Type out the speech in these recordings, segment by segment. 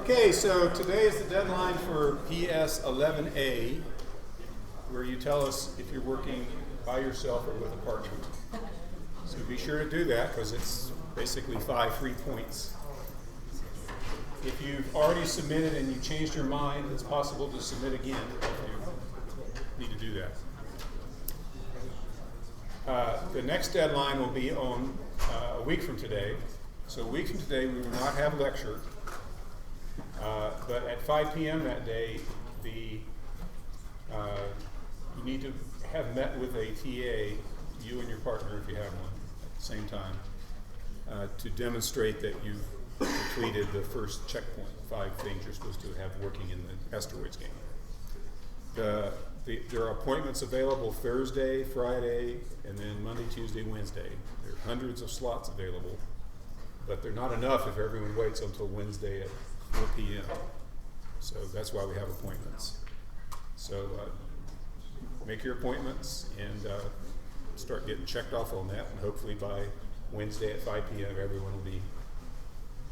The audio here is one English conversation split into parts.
Okay, so today is the deadline for PS 11A, where you tell us if you're working by yourself or with a partner. So be sure to do that because it's basically 5 free points. If you've already submitted and you changed your mind, it's possible to submit again if you need to do that. The next deadline will be on a week from today. So a week from today, we will not have a lecture. But at 5 p.m. that day, you need to have met with a TA, you and your partner if you have one, at the same time, to demonstrate that you've completed the first checkpoint, 5 things you're supposed to have working in the Asteroids game. There are appointments available Thursday, Friday, and then Monday, Tuesday, Wednesday. There are hundreds of slots available, but they're not enough if everyone waits until Wednesday at 4 p.m. So that's why we have appointments. So make your appointments and start getting checked off on that, and hopefully by Wednesday at 5 p.m. everyone will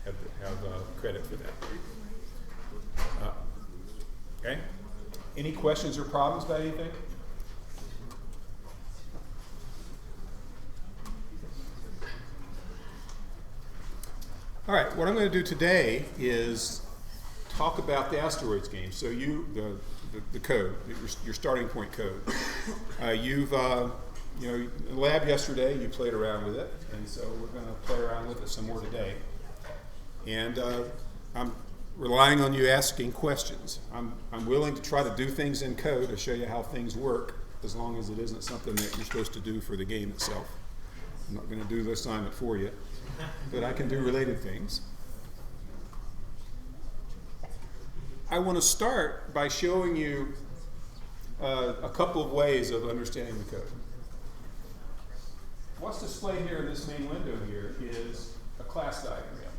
have credit for that. Okay? Any questions or problems about anything? All right, what I'm going to do today is talk about the Asteroids game. So the code, your starting point code. You've, in the lab yesterday, you played around with it, and so we're going to play around with it some more today. And I'm relying on you asking questions. I'm willing to try to do things in code to show you how things work, as long as it isn't something that you're supposed to do for the game itself. I'm not going to do the assignment for you, but I can do related things. I want to start by showing you a couple of ways of understanding the code. What's displayed here in this main window here is a class diagram.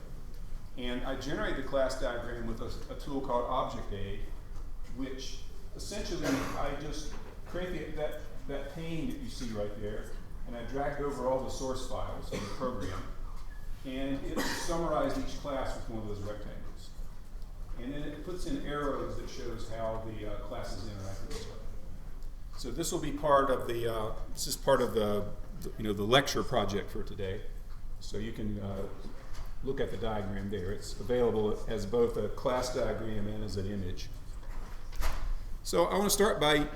And I generate the class diagram with a tool called Object-A, which essentially I just create that pane that you see right there, and I drag over all the source files of the program, and it summarizes each class with one of those rectangles. And then it puts in arrows that shows how the classes interact with each other. So this will be part of the lecture project for today. So you can look at the diagram there. It's available as both a class diagram and as an image. So I want to start by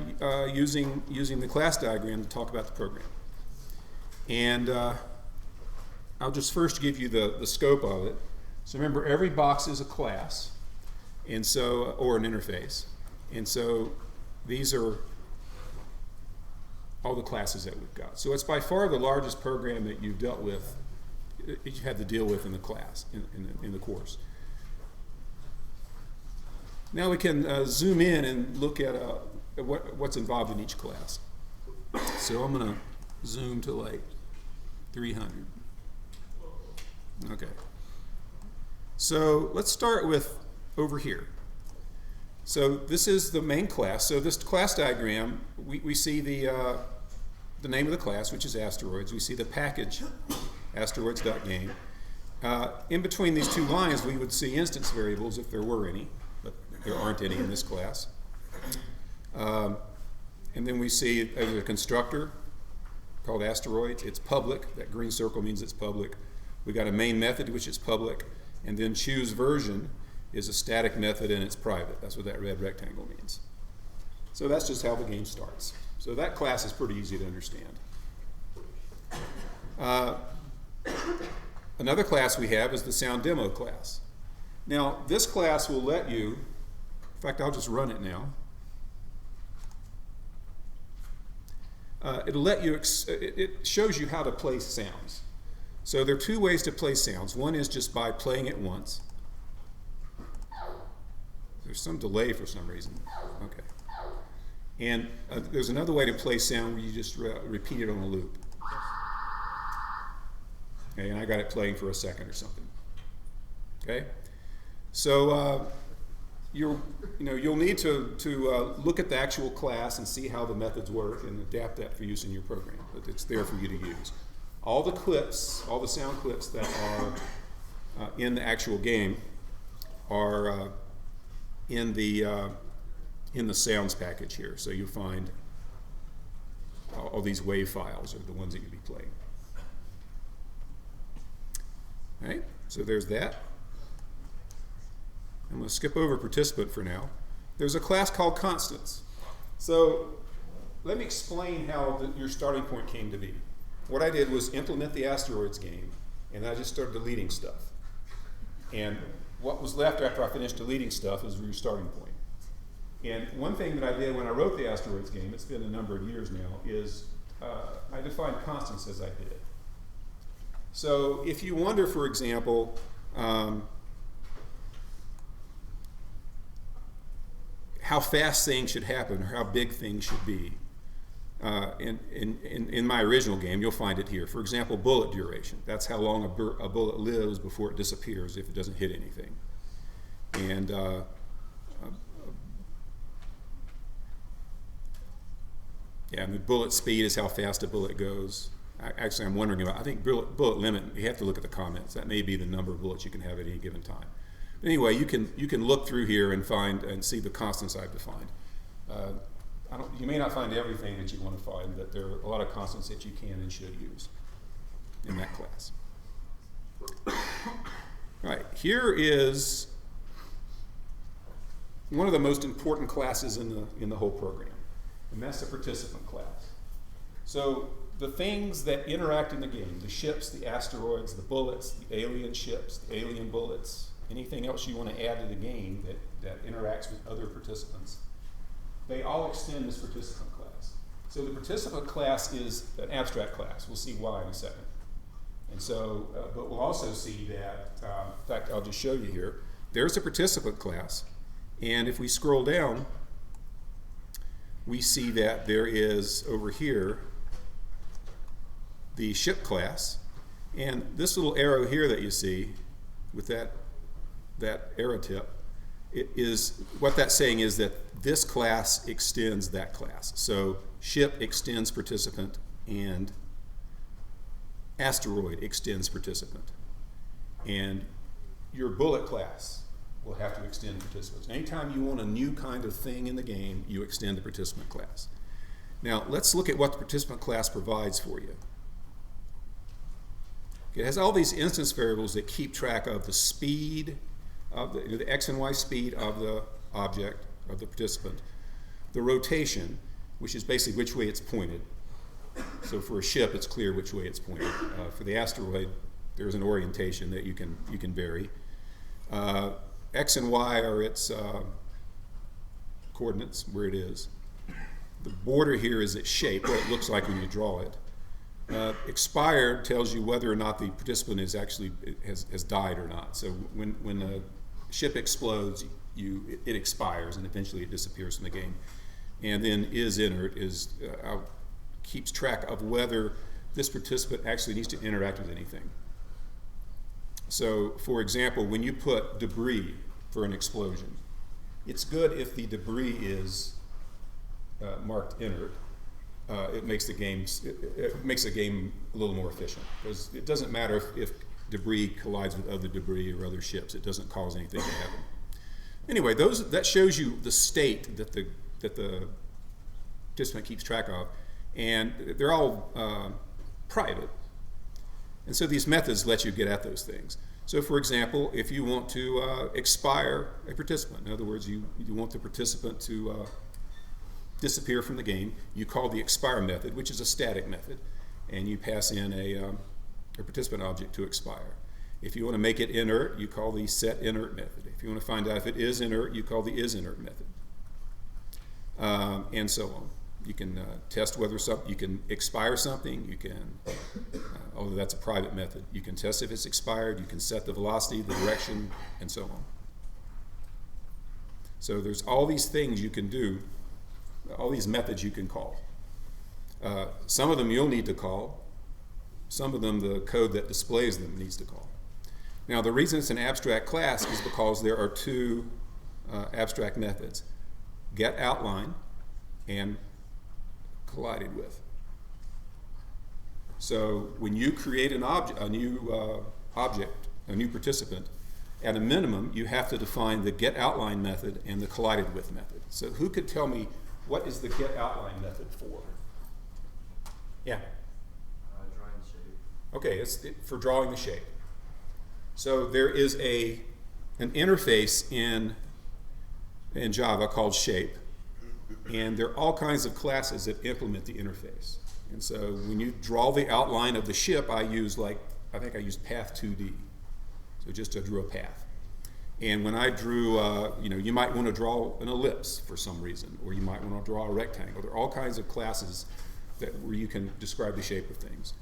using the class diagram to talk about the program. And I'll just first give you the scope of it. So remember, every box is a class, and so or an interface. And so these are all the classes that we've got. So it's by far the largest program that you've dealt with, you've had to deal with in the class, in the course. Now we can zoom in and look at what's involved in each class. So I'm going to zoom to like 300. Okay. So let's start with over here. So this is the main class. So this class diagram, we see the name of the class, which is Asteroids. We see the package, asteroids.game. In between these two lines, we would see instance variables if there were any, but there aren't any in this class. And then we see a constructor called Asteroids. It's public. That green circle means it's public. We got a main method, which is public, and then choose version is a static method and it's private. That's what that red rectangle means. So that's just how the game starts. So that class is pretty easy to understand. Another class we have is the sound demo class. Now this class will let you, in fact I'll just run it now. It'll let you, it shows you how to play sounds. So there are 2 ways to play sounds. One is just by playing it once. There's some delay for some reason. Okay. And there's another way to play sound where you just repeat it on a loop. Okay, and I got it playing for a second or something. Okay. So you'll need to look at the actual class and see how the methods work and adapt that for use in your program. But it's there for you to use. All the clips, all the sound clips that are in the actual game are in the sounds package here. So you'll find all these wave files are the ones that you'll be playing. All right, so there's that. I'm going to skip over participant for now. There's a class called constants. So let me explain how your starting point came to be. What I did was implement the Asteroids game, and I just started deleting stuff. And what was left after I finished deleting stuff is your starting point. And one thing that I did when I wrote the Asteroids game, it's been a number of years now, is I defined constants as I did. So if you wonder, for example, how fast things should happen or how big things should be, in my original game, you'll find it here. For example, bullet duration. That's how long a bullet lives before it disappears if it doesn't hit anything. And yeah, the bullet speed is how fast a bullet goes. Actually, I'm wondering about, I think bullet limit, you have to look at the comments. That may be the number of bullets you can have at any given time. But anyway, you can look through here and find and see the constants I've defined. You may not find everything that you want to find, but there are a lot of constants that you can and should use in that class. All right, here is one of the most important classes in the whole program, and that's the participant class. So the things that interact in the game, the ships, the asteroids, the bullets, the alien ships, the alien bullets, anything else you want to add to the game that interacts with other participants, they all extend this participant class. So the participant class is an abstract class. We'll see why in a second. And so, but we'll also see that, in fact, I'll just show you here. There's a participant class, and if we scroll down, we see that there is, over here, the ship class, and this little arrow here that you see with that arrow tip, it is, what that's saying is that this class extends that class. So ship extends participant, and asteroid extends participant. And your bullet class will have to extend participants. Anytime you want a new kind of thing in the game, you extend the participant class. Now, let's look at what the participant class provides for you. It has all these instance variables that keep track of the speed, of the x and y speed of the object, of the participant, the rotation, which is basically which way it's pointed. So for a ship, it's clear which way it's pointed. For the asteroid, there's an orientation that you can vary. X and y are its coordinates, where it is. The border here is its shape, what it looks like when you draw it. Expired tells you whether or not the participant is actually has died or not. So when a ship explodes, it expires and eventually it disappears from the game. And then is inert keeps track of whether this participant actually needs to interact with anything. So, for example, when you put debris for an explosion, it's good if the debris is marked inert. It makes the game a little more efficient, because it doesn't matter if debris collides with other debris or other ships. It doesn't cause anything to happen. Anyway, that shows you the state that the participant keeps track of, and they're all private. And so these methods let you get at those things. So, for example, if you want to expire a participant, in other words, you want the participant to disappear from the game, you call the expire method, which is a static method, and you pass in a participant object to expire. If you want to make it inert, you call the set inert method. If you want to find out if it is inert, you call the is inert method, and so on. You can test whether you can expire something. You can, although that's a private method, you can test if it's expired. You can set the velocity, the direction, and so on. So there's all these things you can do, all these methods you can call. Some of them you'll need to call. Some of them the code that displays them needs to call. Now, the reason it's an abstract class is because there are two abstract methods: get outline and collided with. So when you create an object, a new participant, at a minimum, you have to define the getOutline method and the collidedWith method. So who could tell me what is the getOutline method for? Yeah? Drawing the shape. Okay, it's for drawing the shape. So there is an interface in Java called shape, and there are all kinds of classes that implement the interface. And so when you draw the outline of the ship, I think I used Path2D. So I drew a path. And when I drew, you might want to draw an ellipse for some reason, or you might want to draw a rectangle. There are all kinds of classes where you can describe the shape of things.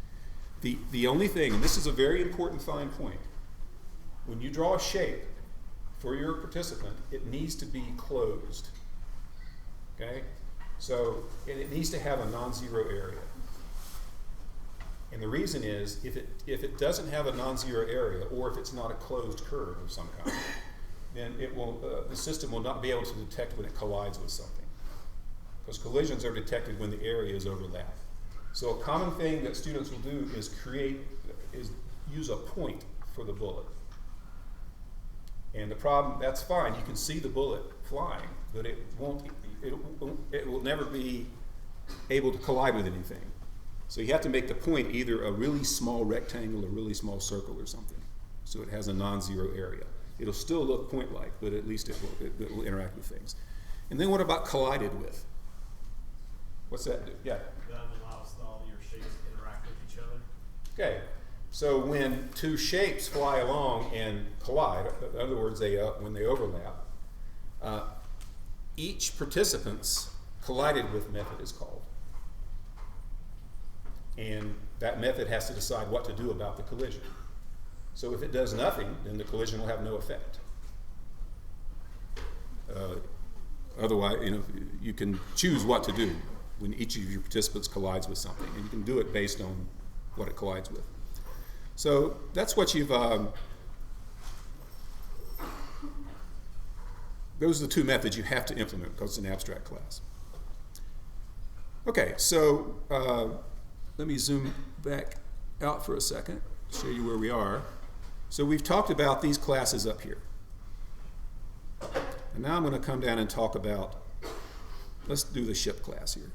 The only thing, and this is a very important fine point, when you draw a shape for your participant, it needs to be closed. Okay? So it needs to have a non-zero area. And the reason is, if it doesn't have a non-zero area, or if it's not a closed curve of some kind, then the system will not be able to detect when it collides with something. Because collisions are detected when the areas overlap. So a common thing that students will do is use a point for the bullet. And the problem, that's fine, you can see the bullet flying, but it will never be able to collide with anything. So you have to make the point either a really small rectangle or a really small circle or something, so it has a non-zero area. It'll still look point-like, but at least it will interact with things. And then what about collidedWith? What's that do? Yeah? That allows all your shapes to interact with each other. Okay, so when two shapes fly along and collide, in other words, when they overlap, each participant's collidedWith method is called. And that method has to decide what to do about the collision. So if it does nothing, then the collision will have no effect. Otherwise, you can choose what to do when each of your participants collides with something, and you can do it based on what it collides with. So that's what you've. Those are the two methods you have to implement because it's an abstract class. Okay, so let me zoom back out for a second, show you where we are. So we've talked about these classes up here. And now I'm going to come down and talk about, let's do the ship class here.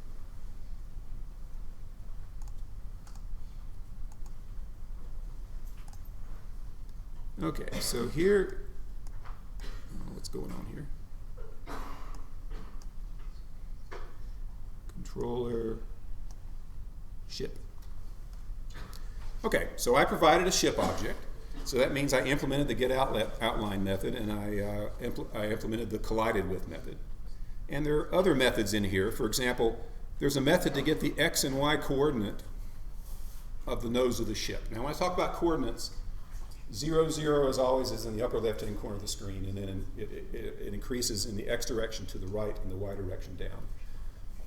Okay, so here, what's going on here? Controller, ship. Okay, so I provided a ship object. So that means I implemented the getOutline method, and I implemented the collidedWith method. And there are other methods in here. For example, there's a method to get the x and y coordinate of the nose of the ship. Now when I talk about coordinates, 0, 0 as always is in the upper left-hand corner of the screen, and then it increases in the x direction to the right and the y direction down.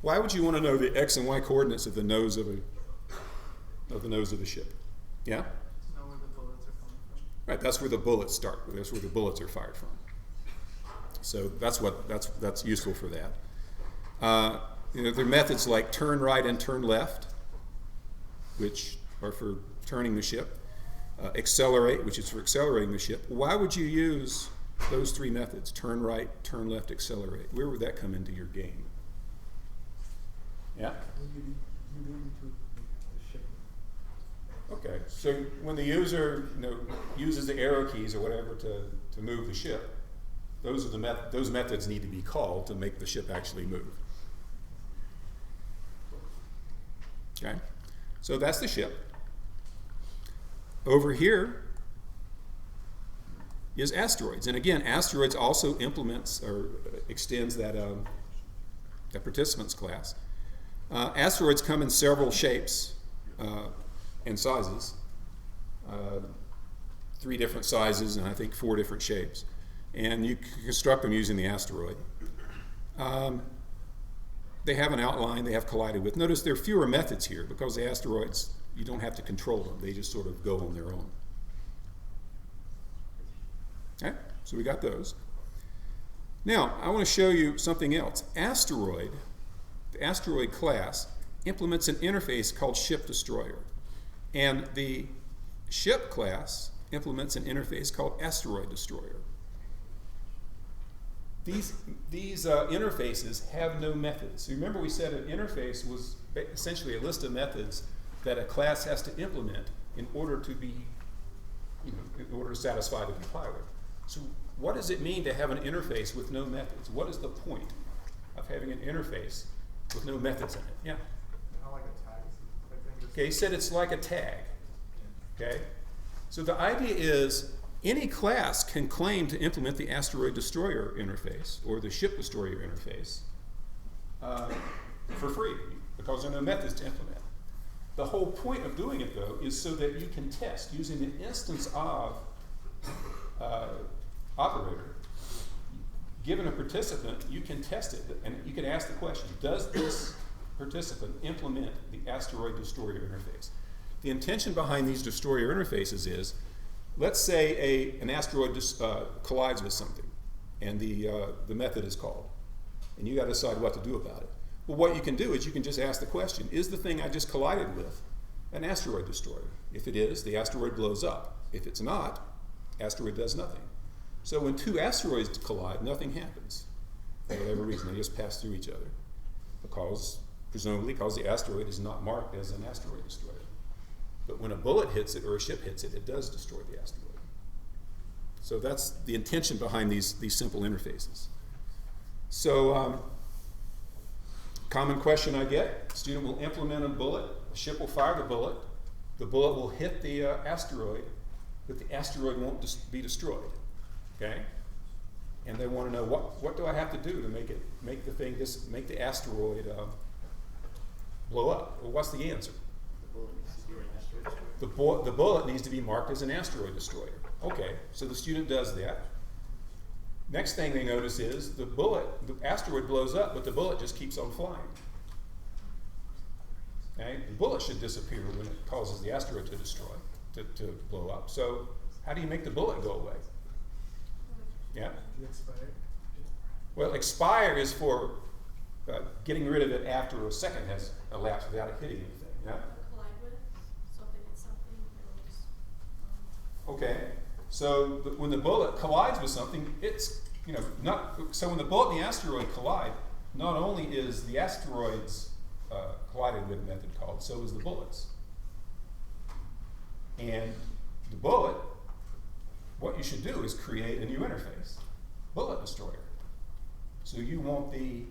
Why would you want to know the x and y coordinates of the nose of the ship? Yeah? To know where the bullets are coming from. Right, that's where the bullets start. That's where the bullets are fired from. So that's useful for that. There are methods like turn right and turn left, which are for turning the ship. Accelerate, which is for accelerating the ship. Why would you use those three methods? Turn right, turn left, accelerate. Where would that come into your game? Yeah? Okay, so when the user uses the arrow keys or whatever to move the ship, those methods need to be called to make the ship actually move. Okay, so that's the ship. Over here is Asteroids, and again, Asteroids also implements or extends that participants class. Asteroids come in several shapes and sizes, 3 different sizes and I think 4 different shapes, and you can construct them using the asteroid. They have an outline, they have collidedWith. Notice there are fewer methods here because the asteroids, you don't have to control them, they just sort of go on their own. Okay, so we got those. Now I want to show you something else. The asteroid class implements an interface called ship destroyer. And the ship class implements an interface called Asteroid Destroyer. These interfaces have no methods. So remember we said an interface was essentially a list of methods that a class has to implement in order to be, in order to satisfy the compiler. So what does it mean to have an interface with no methods? What is the point of having an interface with no methods in it? Yeah. Kind of like a tag. Okay, he said it's like a tag. Okay? So the idea is any class can claim to implement the Asteroid Destroyer interface or the Ship Destroyer interface for free because there are no methods to implement. The whole point of doing it, though, is so that you can test using an instance of operator. Given a participant, you can test it, and you can ask the question, does this participant implement the Asteroid Destroyer interface? The intention behind these destroyer interfaces is, let's say an asteroid collides with something, and the method is called, and you got to decide what to do about it. Well, what you can do is you can just ask the question, is the thing I just collided with an asteroid destroyer? If it is, the asteroid blows up. If it's not, asteroid does nothing. So when two asteroids collide, nothing happens for whatever reason. They just pass through each other presumably because the asteroid is not marked as an asteroid destroyer. But when a bullet hits it or a ship hits it, it does destroy the asteroid. So that's the intention behind these simple interfaces. So common question I get, student will implement a bullet, a ship will fire the bullet will hit the asteroid, but the asteroid won't be destroyed. Okay? And they want to know what do I have to do to make the asteroid blow up? Well, what's the answer? The bullet needs to be marked as an asteroid destroyer. Okay, so the student does that. Next thing they notice is the asteroid blows up, but the bullet just keeps on flying. Okay? The bullet should disappear when it causes the asteroid to blow up. So how do you make the bullet go away? Yeah? Well, expire is for getting rid of it after a second has elapsed without it hitting anything. Yeah? Collide with, so if it hits something, it'll just. Okay, so when the bullet collides with something, it's, so when the bullet and the asteroid collide, not only is the asteroids collided with method called, so is the bullets. And the bullet, what you should do is create a new interface, bullet destroyer. So you want the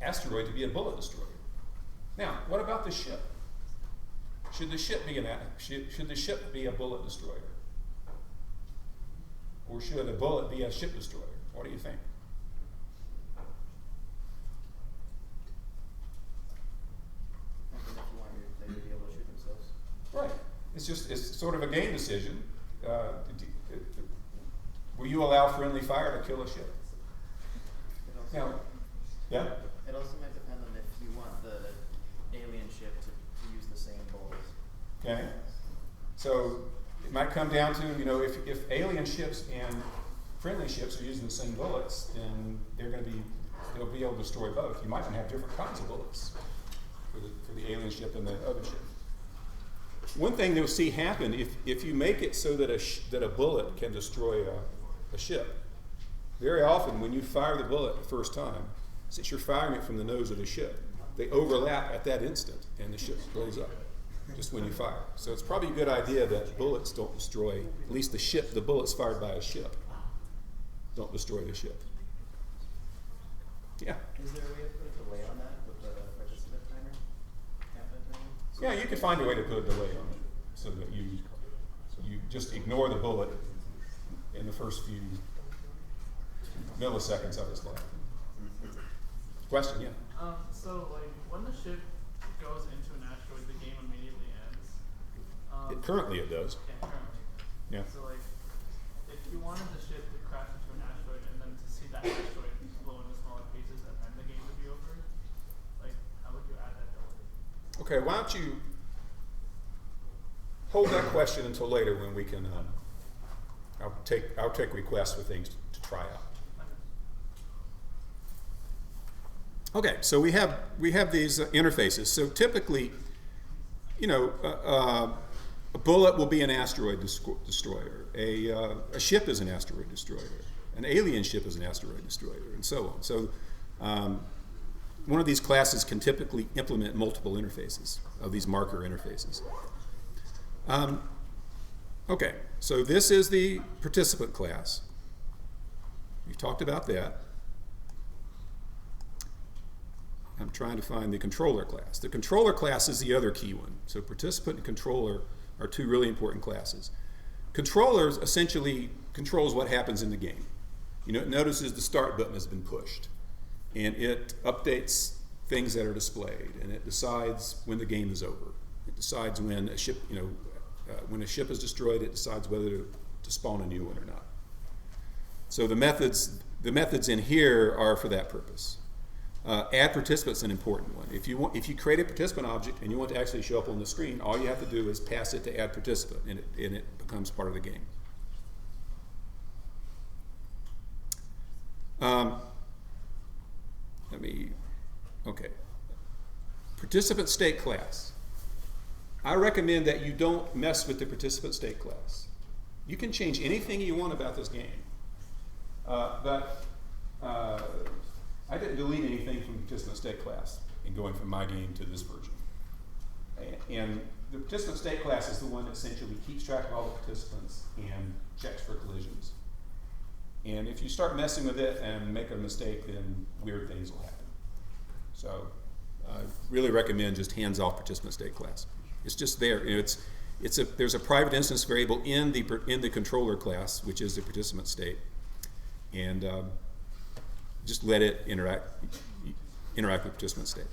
asteroid to be a bullet destroyer. Now, what about the ship? Should the ship be a bullet destroyer? Or should a bullet be a ship destroyer? What do you think? I think if you want your player to be able to shoot themselves. Right. It's sort of a game decision. Will you allow friendly fire to kill a ship? Now, yeah? It also might depend on if you want the alien ship to use the same bullets. Okay. So it might come down to, if alien ships and friendly ships are using the same bullets, then they'll be able to destroy both. You might even have different kinds of bullets for the alien ship and the other ship. One thing you'll see happen if you make it so that a bullet can destroy a ship, very often when you fire the bullet the first time, since you're firing it from the nose of the ship, they overlap at that instant and the ship blows up just when you fire. So it's probably a good idea that bullets don't destroy, at least the bullets fired by a ship don't destroy the ship. Yeah? Is there a way to put a delay on that with the participant timer? Countdown timer? Yeah, you can find a way to put a delay on it so that you just ignore the bullet in the first few milliseconds of its life. Question, yeah? So when the ship goes into an asteroid, the game immediately ends. Currently it does. Yeah, currently. Yeah. So if you wanted the ship to crash into an asteroid and then to see that asteroid blow into smaller pieces and then the game would be over, how would you add that delay? Okay, why don't you hold that question until later when we can, I'll take requests for things to try out. Okay, so we have these interfaces. So typically, A bullet will be an asteroid destroyer. A ship is an asteroid destroyer. An alien ship is an asteroid destroyer, and so on. So one of these classes can typically implement multiple interfaces of these marker interfaces. Okay, so this is the participant class. We've talked about that. I'm trying to find the controller class. The controller class is the other key one. So participant and controller are two really important classes. Controllers essentially controls what happens in the game. You know, it notices the start button has been pushed, and it updates things that are displayed, and it decides when the game is over. It decides when a ship, when a ship is destroyed, it decides whether to spawn a new one or not. So the methods in here are for that purpose. Add participant is an important one. If you create a participant object and you want to actually show up on the screen, all you have to do is pass it to add participant, and it becomes part of the game. Okay. Participant state class. I recommend that you don't mess with the participant state class. You can change anything you want about this game, but I didn't delete anything from the participant state class in going from my game to this version. And the participant state class is the one that essentially keeps track of all the participants and checks for collisions. And if you start messing with it and make a mistake, then weird things will happen. So I really recommend just hands-off participant state class. It's just there. There's a private instance variable in the controller class, which is the participant state, and just let it interact with participant state.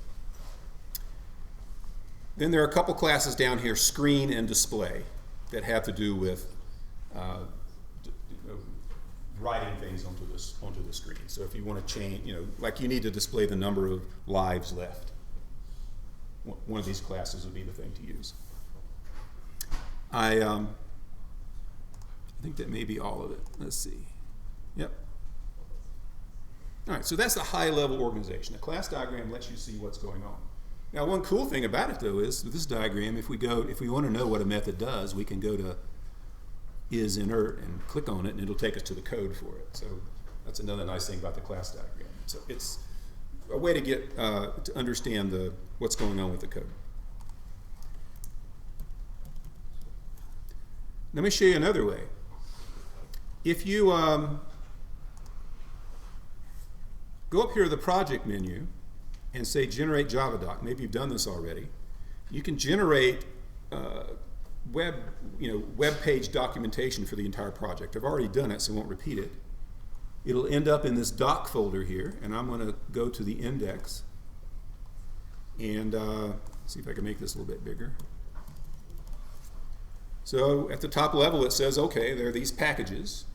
Then there are a couple classes down here, screen and display, that have to do with writing things onto the screen. So if you want to change, like you need to display the number of lives left, one of these classes would be the thing to use. I think that may be all of it. Let's see. Yep. All right, so that's the high-level organization. The class diagram lets you see what's going on. Now, one cool thing about it, though, is with this diagram, if we want to know what a method does, we can go to isInert and click on it, and it'll take us to the code for it. So that's another nice thing about the class diagram. So it's a way to get to understand what's going on with the code. Let me show you another way. If you go up here to the project menu and say generate JavaDoc, maybe you've done this already, you can generate web page documentation for the entire project. I've already done it, so I won't repeat it. It'll end up in this doc folder here, and I'm going to go to the index and see if I can make this a little bit bigger. So at the top level it says, okay, there are these packages,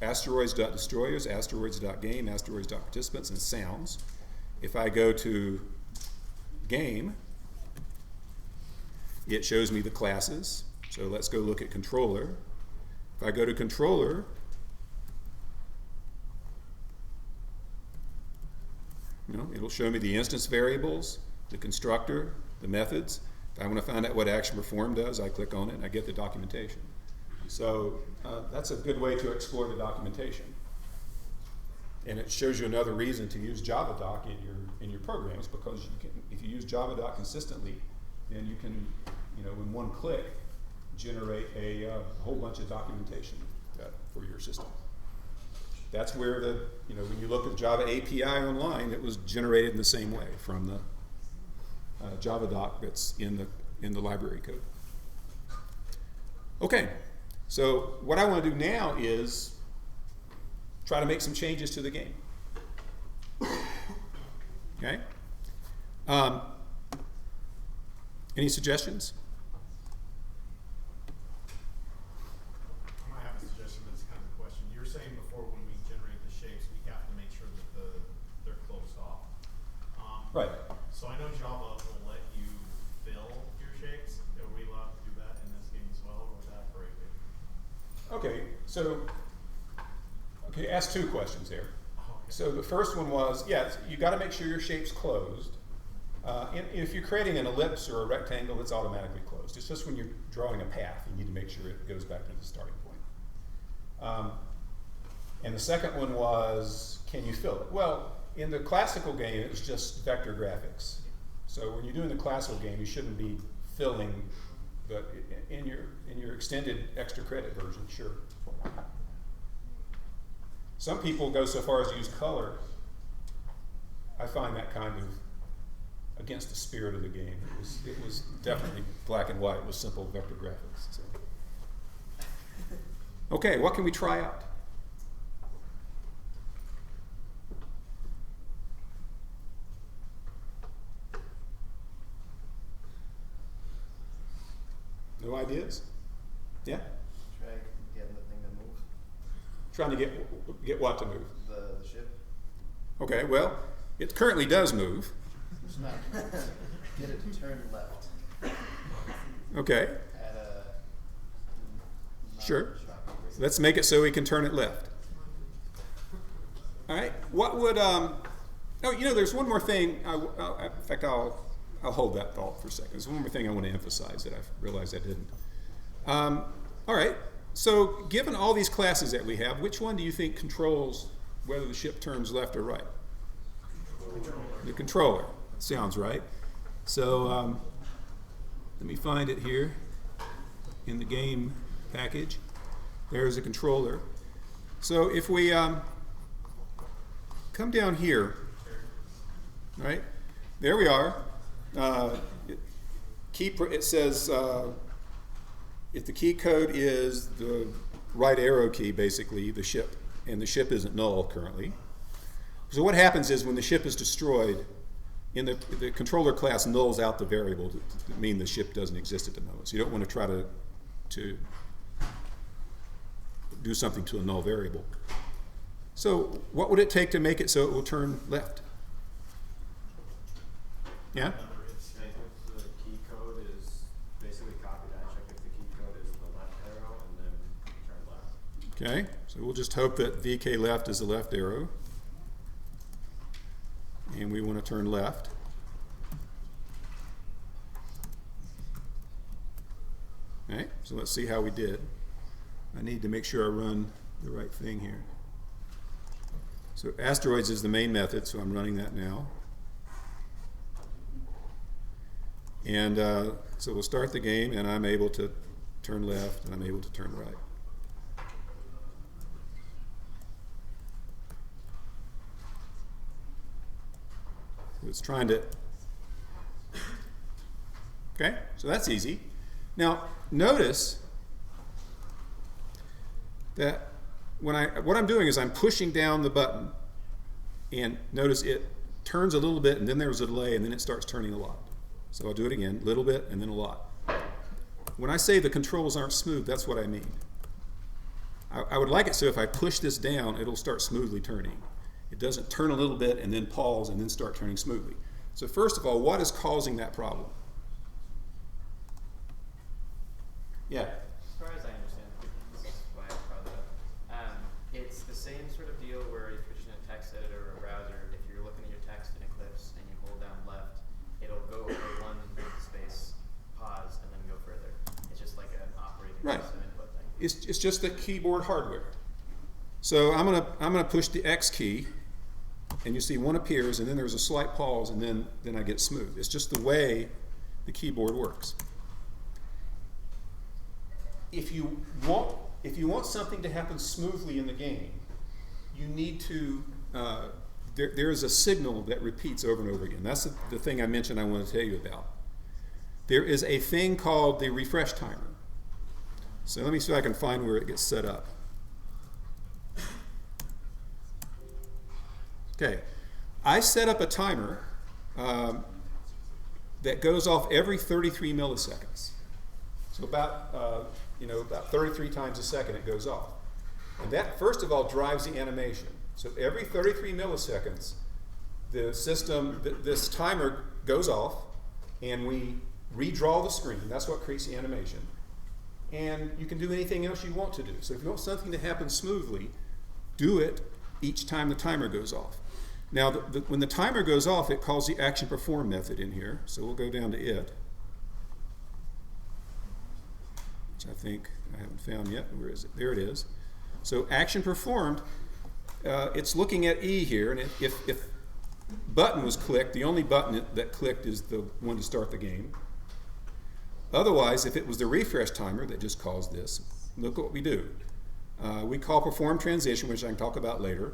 asteroids.destroyers, asteroids.game, asteroids.participants, and sounds. If I go to game, it shows me the classes. So let's go look at controller. If I go to controller, it'll show me the instance variables, the constructor, the methods. If I want to find out what action performed does, I click on it and I get the documentation. So that's a good way to explore the documentation. And it shows you another reason to use JavaDoc in your programs, because if you use JavaDoc consistently, then you can, in one click, generate a whole bunch of documentation for your system. That's where when you look at Java API online, it was generated in the same way from the JavaDoc that's in the library code. Okay, so what I want to do now is try to make some changes to the game. Okay? Any suggestions? I might have a suggestion, but it's kind of a question. You were saying before, when we generate the shapes, we have to make sure that they're closed off. Right. So I know Java will let you fill your shapes. Are we allowed to do that in this game as well, or would that break it? Okay, ask two questions there. Oh, okay. So the first one was, yes, you got to make sure your shape's closed. And if you're creating an ellipse or a rectangle, it's automatically closed. It's just when you're drawing a path, you need to make sure it goes back to the starting point. And the second one was, can you fill it? Well, in the classical game, it was just vector graphics. So when you're doing the classical game, you shouldn't be filling, but in your extended extra credit version, sure. Some people go so far as to use color. I find that kind of against the spirit of the game. It was definitely black and white. It was simple vector graphics. So. Okay, what can we try out? No ideas? Yeah? Try getting the thing to move. Trying to get what to move? The ship. Okay, well, it currently does move. Just not get it to turn left. Okay, At a sure. non-shocking rate. Let's make it so we can turn it left. All right, what would, oh, you know, there's one more thing. In fact, I'll hold that thought for a second. There's one more thing I want to emphasize that I've realized I didn't. All right, so given all these classes that we have, which one do you think controls whether the ship turns left or right? The controller. Sounds right. So let me find it here in the game package. There's a controller. So if we come down here, right? There we are. It says if the key code is the right arrow key, basically, the ship, and the ship isn't null currently. So what happens is when the ship is destroyed, in the controller class nulls out the variable to mean the ship doesn't exist at the moment. So you don't want to try to do something to a null variable. So what would it take to make it so it will turn left? Yeah? Check if the key code is basically copy that. Check if the key code is the left arrow and then turn left. Okay, so we'll just hope that VK left is the left arrow. And we want to turn left. Okay, so let's see how we did. I need to make sure I run the right thing here. So Asteroids is the main method, so I'm running that now. And so we'll start the game, and I'm able to turn left, and I'm able to turn right. So it's trying to, okay, so that's easy. Now, notice that what I'm doing is I'm pushing down the button, and notice it turns a little bit, and then there's a delay, and then it starts turning a lot. So I'll do it again, little bit, and then a lot. When I say the controls aren't smooth, that's what I mean. I would like it so if I push this down, it'll start smoothly turning. It doesn't turn a little bit and then pause and then start turning smoothly. So first of all, what is causing that problem? Yeah? As far as I understand, this is why I brought it up. It's the same sort of deal where if you're just in a text editor or a browser, if you're looking at your text in Eclipse and you hold down left, it'll go over one space, pause, and then go further. It's just like an operating Right. system input thing. It's just the keyboard hardware. So I'm gonna push the X key, and you see one appears, and then there's a slight pause, and then I get smooth. It's just the way the keyboard works. If you want something to happen smoothly in the game, you need to there is a signal that repeats over and over again. That's the thing I mentioned I want to tell you about. There is a thing called the refresh timer. So let me see if I can find where it gets set up. Okay, I set up a timer that goes off every 33 milliseconds. So about 33 times a second it goes off. And that, first of all, drives the animation. So every 33 milliseconds, the system, this timer goes off, and we redraw the screen. That's what creates the animation. And you can do anything else you want to do. So if you want something to happen smoothly, do it each time the timer goes off. Now, when the timer goes off, it calls the action perform method in here. So we'll go down to it, which I think I haven't found yet. Where is it? There it is. So action performed, it's looking at E here, and if button was clicked, the only button that clicked is the one to start the game. Otherwise, if it was the refresh timer that just caused this, look what we do. We call perform transition, which I can talk about later.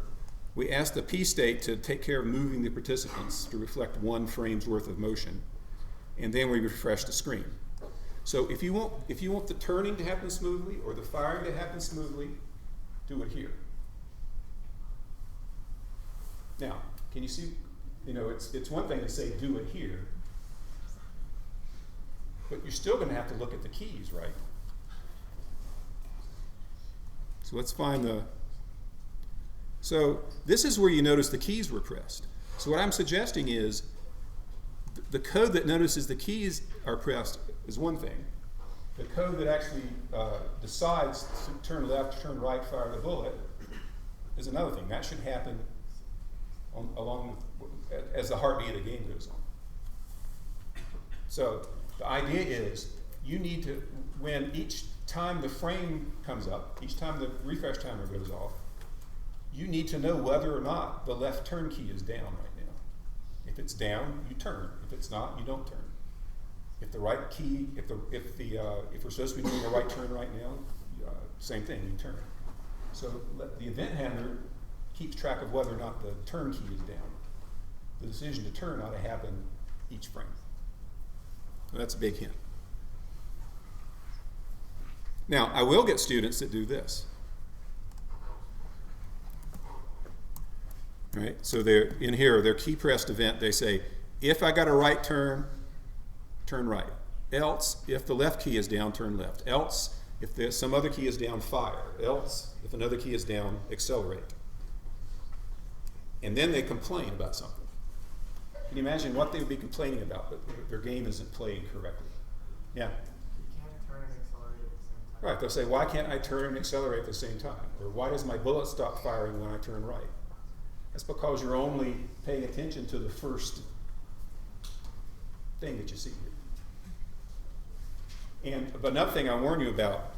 We ask the P state to take care of moving the participants to reflect 1 frame's worth of motion, and then we refresh the screen. So if you want the turning to happen smoothly or the firing to happen smoothly, do it here. Now, can you see? It's one thing to say do it here, but you're still going to have to look at the keys, right? So let's find the. So this is where you notice the keys were pressed. So what I'm suggesting is the code that notices the keys are pressed is one thing. The code that actually decides to turn left, turn right, fire the bullet is another thing. That should happen as the heartbeat of the game goes on. So the idea is you need to, when each time the frame comes up, each time the refresh timer goes off, you need to know whether or not the left turn key is down right now. If it's down, you turn. If it's not, you don't turn. If the right key, if we're supposed to be doing a right turn right now, same thing, you turn. So the event handler keeps track of whether or not the turn key is down. The decision to turn ought to happen each frame. So that's a big hint. Now, I will get students that do this. Right? So they're in here, their key pressed event, they say, if I got a right turn, turn right. Else, if the left key is down, turn left. Else, if there's some other key is down, fire. Else, if another key is down, accelerate. And then they complain about something. Can you imagine what they would be complaining about, that their game isn't playing correctly? Yeah? You can't turn and accelerate at the same time. Right, they'll say, why can't I turn and accelerate at the same time? Or why does my bullet stop firing when I turn right? That's because you're only paying attention to the first thing that you see here. But another thing I warn you about,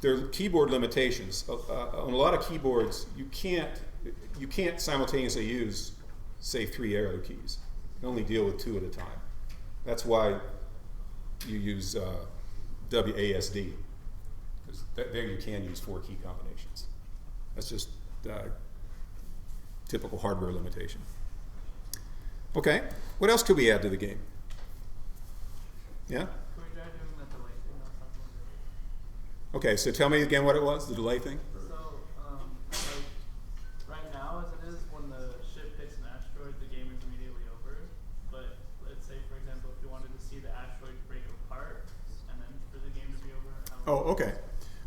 there are keyboard limitations. On a lot of keyboards, you can't simultaneously use, say, 3 arrow keys. You can only deal with 2 at a time. That's why you use WASD, because there you can use 4 key combinations. That's just typical hardware limitation. Okay, what else could we add to the game? Yeah? Can we try doing the delay thing or something? Okay, so tell me again what it was, the delay thing? So, like, right now, as it is, when the ship hits an asteroid, the game is immediately over. But let's say, for example, if you wanted to see the asteroid break apart and then for the game to be over. Oh, okay.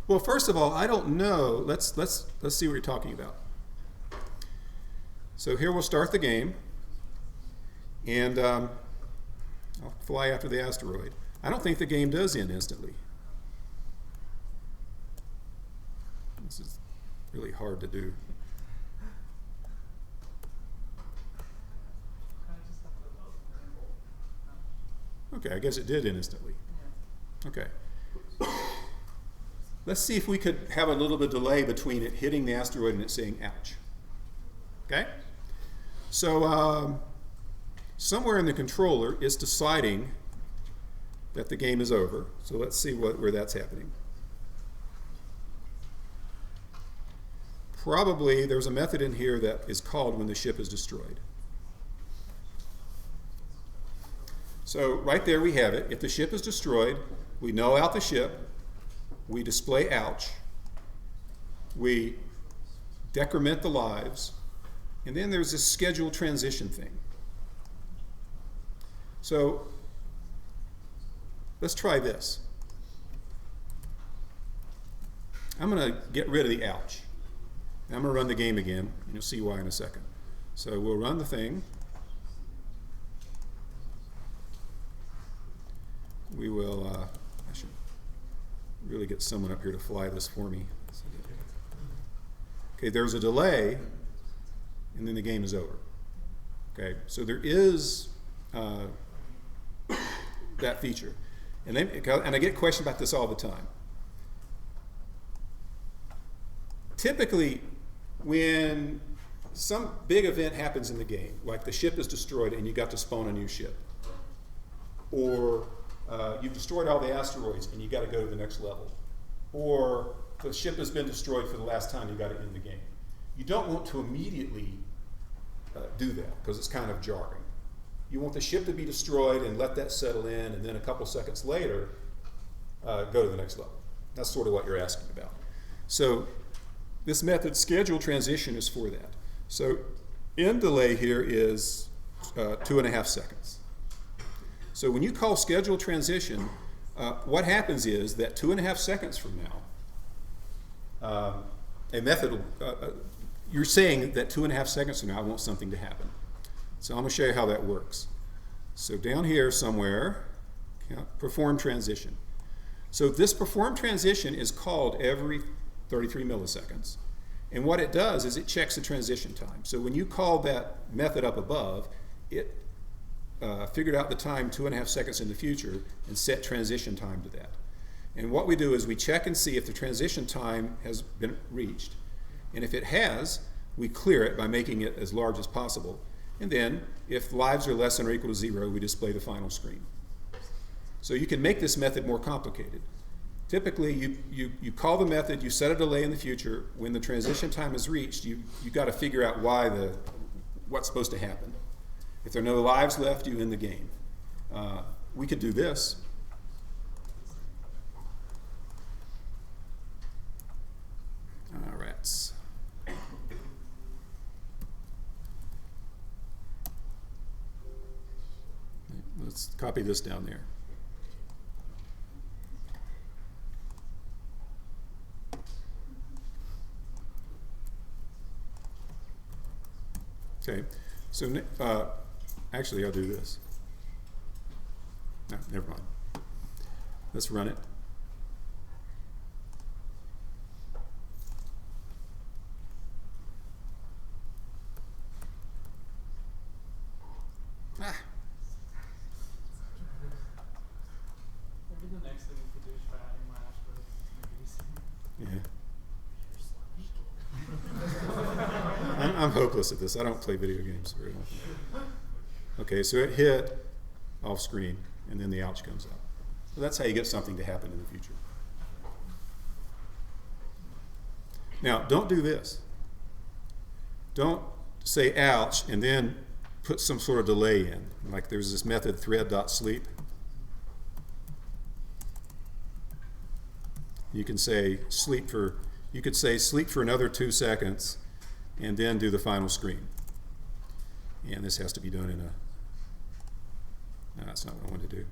Well, first of all, I don't know. Let's see what you're talking about. So here we'll start the game, and I'll fly after the asteroid. I don't think the game does end instantly. This is really hard to do. Okay, I guess it did end instantly. Okay. Let's see if we could have a little bit of delay between it hitting the asteroid and it saying ouch. Okay? So somewhere in the controller it's deciding that the game is over. So let's see where that's happening. Probably there's a method in here that is called when the ship is destroyed. So right there we have it. If the ship is destroyed, we null out the ship, we display ouch, we decrement the lives, and then there's this scheduled transition thing. So let's try this. I'm going to get rid of the ouch. And I'm going to run the game again, and you'll see why in a second. So we'll run the thing. We will, I should really get someone up here to fly this for me. Okay, there's a delay, and then the game is over. Okay, so there is that feature. And I get questioned about this all the time. Typically, when some big event happens in the game, like the ship is destroyed and you got to spawn a new ship, or you've destroyed all the asteroids and you got to go to the next level, or the ship has been destroyed for the last time, you got to end the game. You don't want to immediately do that because it's kind of jarring. You want the ship to be destroyed and let that settle in, and then a couple seconds later, go to the next level. That's sort of what you're asking about. So this method, schedule transition, is for that. So end delay here is 2.5 seconds. So when you call schedule transition, what happens is that 2.5 seconds from now, a method, you're saying that 2.5 seconds from now, I want something to happen. So I'm going to show you how that works. So down here somewhere, perform transition. So this perform transition is called every 33 milliseconds. And what it does is it checks the transition time. So when you call that method up above, it figured out the time 2.5 seconds in the future and set transition time to that. And what we do is we check and see if the transition time has been reached. And if it has, we clear it by making it as large as possible. And then, if lives are less than or equal to 0, we display the final screen. So you can make this method more complicated. Typically, you call the method, you set a delay in the future. When the transition time is reached, you got to figure out what's supposed to happen. If there are no lives left, you end the game. We could do this. All right. Let's copy this down there. Okay, so actually I'll do this. No, never mind. Let's run it. Maybe the next thing we could do is try adding more asteroids to make it easy. Yeah. I'm hopeless at this. I don't play video games very often. Okay, so it hit off screen, and then the ouch comes out. So that's how you get something to happen in the future. Now, don't do this. Don't say ouch and then put some sort of delay in. Like there's this method thread.sleep. You can say sleep for another 2 seconds and then do the final screen. And this has to be done in no, that's not what I want to do.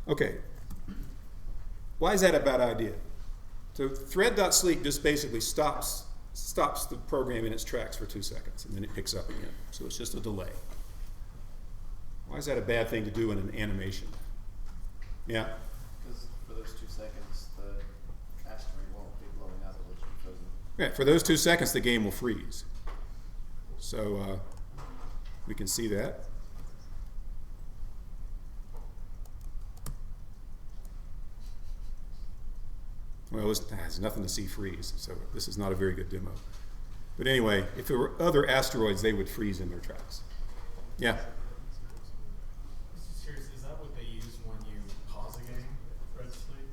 Okay. Why is that a bad idea? So thread.sleep just basically stops the program in its tracks for 2 seconds, and then it picks up again. So it's just a delay. Why is that a bad thing to do in an animation? Yeah? Because for those 2 seconds, the asteroid won't be blowing out, it will just be frozen. Yeah, for those 2 seconds, the game will freeze. So we can see that. Well, there's nothing to see freeze, so this is not a very good demo. But anyway, if there were other asteroids, they would freeze in their tracks. Yeah? I was just curious, is that what they use when you pause a game, thread sleep?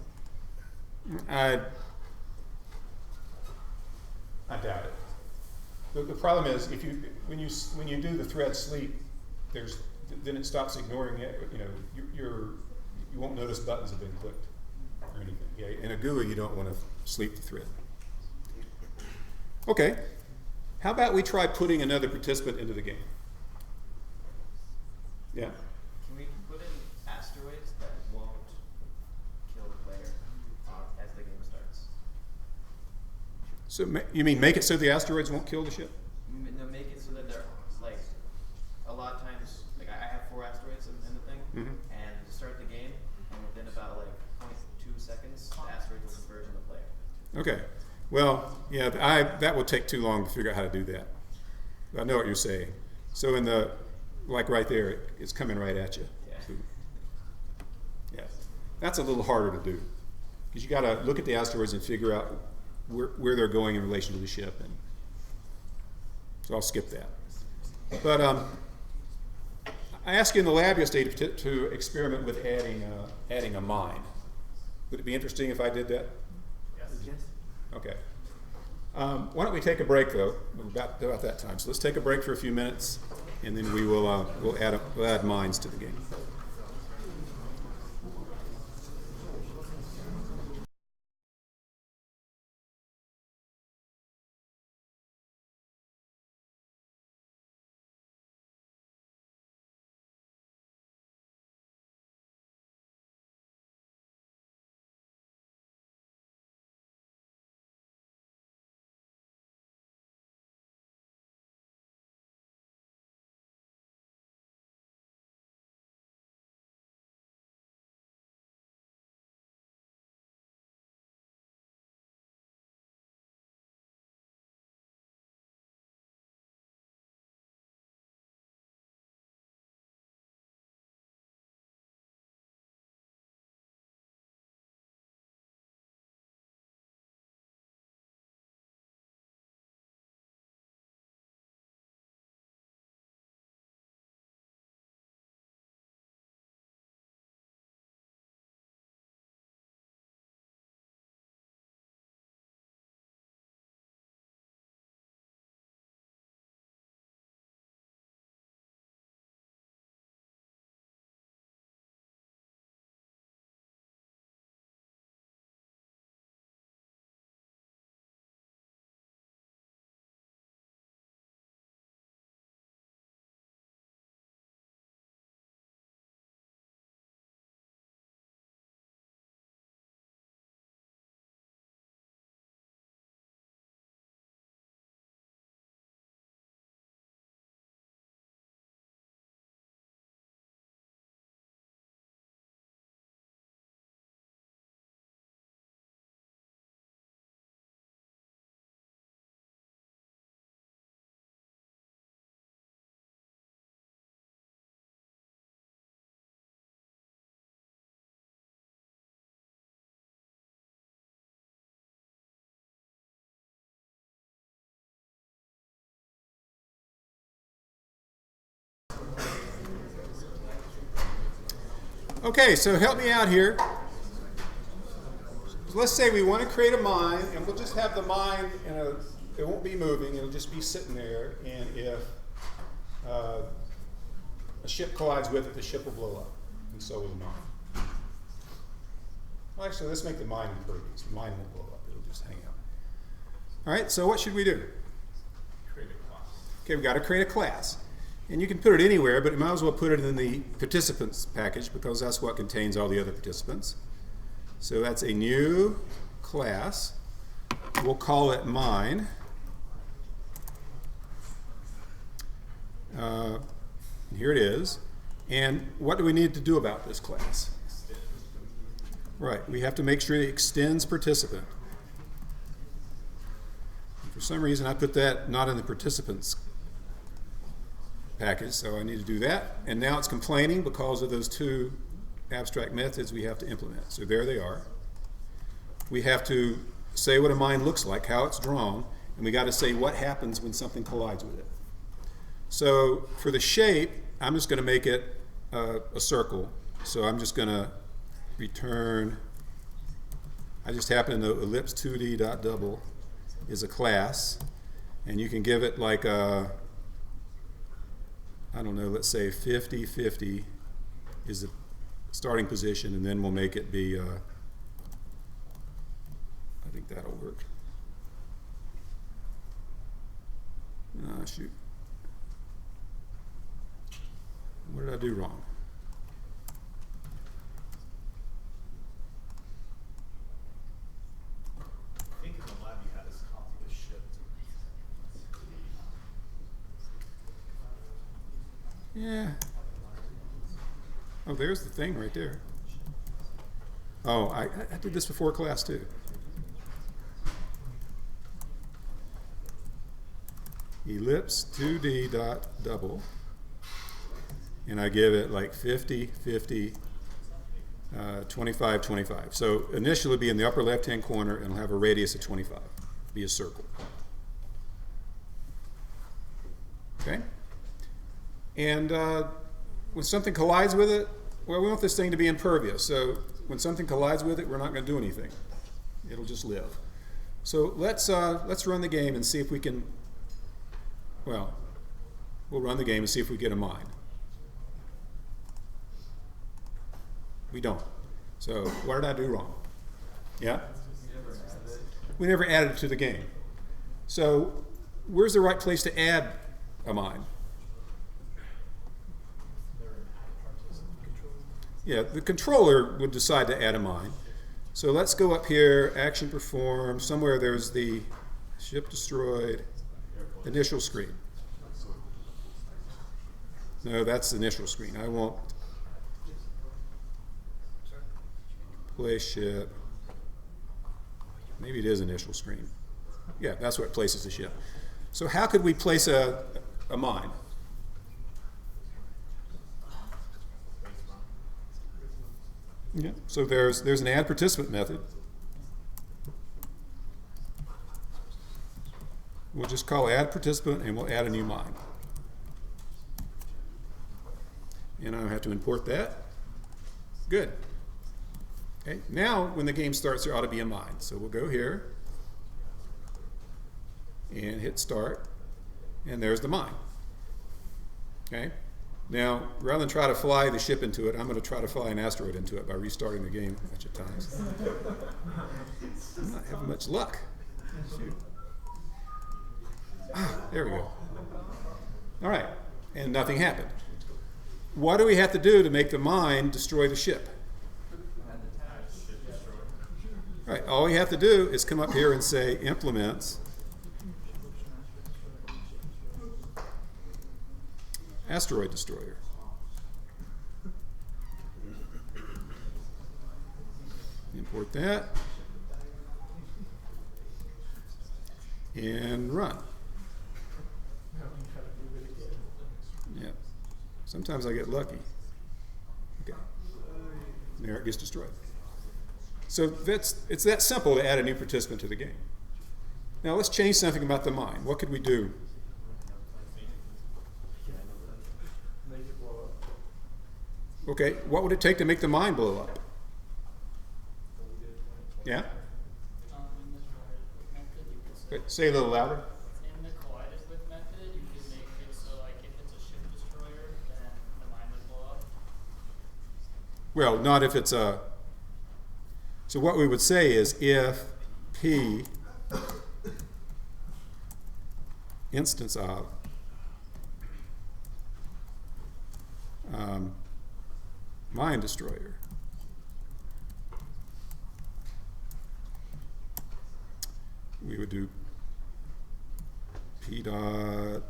I doubt it. The problem is when you do the thread sleep, then it stops ignoring it. You won't notice buttons have been clicked or anything. Yeah, in a GUI, you don't want to sleep the thread. Okay, how about we try putting another participant into the game? Yeah. Can we put in asteroids that won't kill the player as the game starts? So you mean make it so the asteroids won't kill the ship? No, make it so that they're like a lot of times. Like I have 4 asteroids in the thing, and to start the game, and within about like 0.2 seconds, the asteroid will converge on the player. Okay. Well, Yeah, that will take too long to figure out how to do that. I know what you're saying. So in the, like right there, it's coming right at you. Yeah. So, yeah, that's a little harder to do because you got to look at the asteroids and figure out where they're going in relation to the ship. And so I'll skip that. But I asked you in the lab yesterday to experiment with adding a mine. Would it be interesting if I did that? Yes. Okay. Why don't we take a break, though? We're about that time. So let's take a break for a few minutes, and then we'll add mines to the game. Okay, so help me out here. So let's say we want to create a mine, and we'll just have the mine it won't be moving, it'll just be sitting there, and if a ship collides with it, the ship will blow up, and so will the mine. Well, actually, let's make the mine impervious. The mine won't blow up, it'll just hang out. All right, so what should we do? Create a class. Okay, we've got to create a class. And you can put it anywhere, but you might as well put it in the participants package because that's what contains all the other participants. So that's a new class. We'll call it mine. Here it is. And what do we need to do about this class? Right, we have to make sure it extends participant. For some reason, I put that not in the participants package, so I need to do that. And now it's complaining because of those two abstract methods we have to implement. So there they are. We have to say what a mine looks like, how it's drawn, and we got to say what happens when something collides with it. So for the shape, I'm just going to make it a circle. So I'm just going to return, I just happen to know ellipse2d.double is a class, and you can give it like a, I don't know, let's say 50, 50 is the starting position, and then we'll make it be, I think that'll work. Ah, shoot. What did I do wrong? I think in the lab you had us copy the ship. Yeah. Oh, there's the thing right there. Oh, I did this before class too. ellipse 2D dot double, and I give it like 50, 50, 25, 25. So initially be in the upper left-hand corner and it'll have a radius of 25. Be a circle. Okay? And when something collides with it, well, we want this thing to be impervious. So when something collides with it, we're not going to do anything. It'll just live. So let's run the game and see if we can, well, we'll run the game and see if we get a mine. We don't. So what did I do wrong? Yeah? We never added it to the game. So where's the right place to add a mine? Yeah, the controller would decide to add a mine. So let's go up here, action performed, somewhere there's the ship destroyed, initial screen. No, that's the initial screen. I want place ship. Maybe it is initial screen. Yeah, that's what places the ship. So how could we place a mine? Yeah, so there's an add participant method. We'll just call add participant and we'll add a new mine. And I have to import that. Good. Okay, now when the game starts, there ought to be a mine. So we'll go here and hit start, and there's the mine. Okay. Now, rather than try to fly the ship into it, I'm going to try to fly an asteroid into it by restarting the game a bunch of times. I'm not having much luck. Shoot. There we go. All right, and nothing happened. What do we have to do to make the mine destroy the ship? All right, all we have to do is come up here and say implements asteroid destroyer. Import that and run. Yeah. Sometimes I get lucky. Okay. There it gets destroyed. So it's that simple to add a new participant to the game. Now let's change something about the mine. What could we do? Okay, what would it take to make the mine blow up? Yeah? In the collided method, you could Wait, say a little louder. in the collided with method, you could make it so like if it's a ship destroyer, then the mine would blow up. Well, not if it's a. So what we would say is if P instance of mine destroyer we would do P dot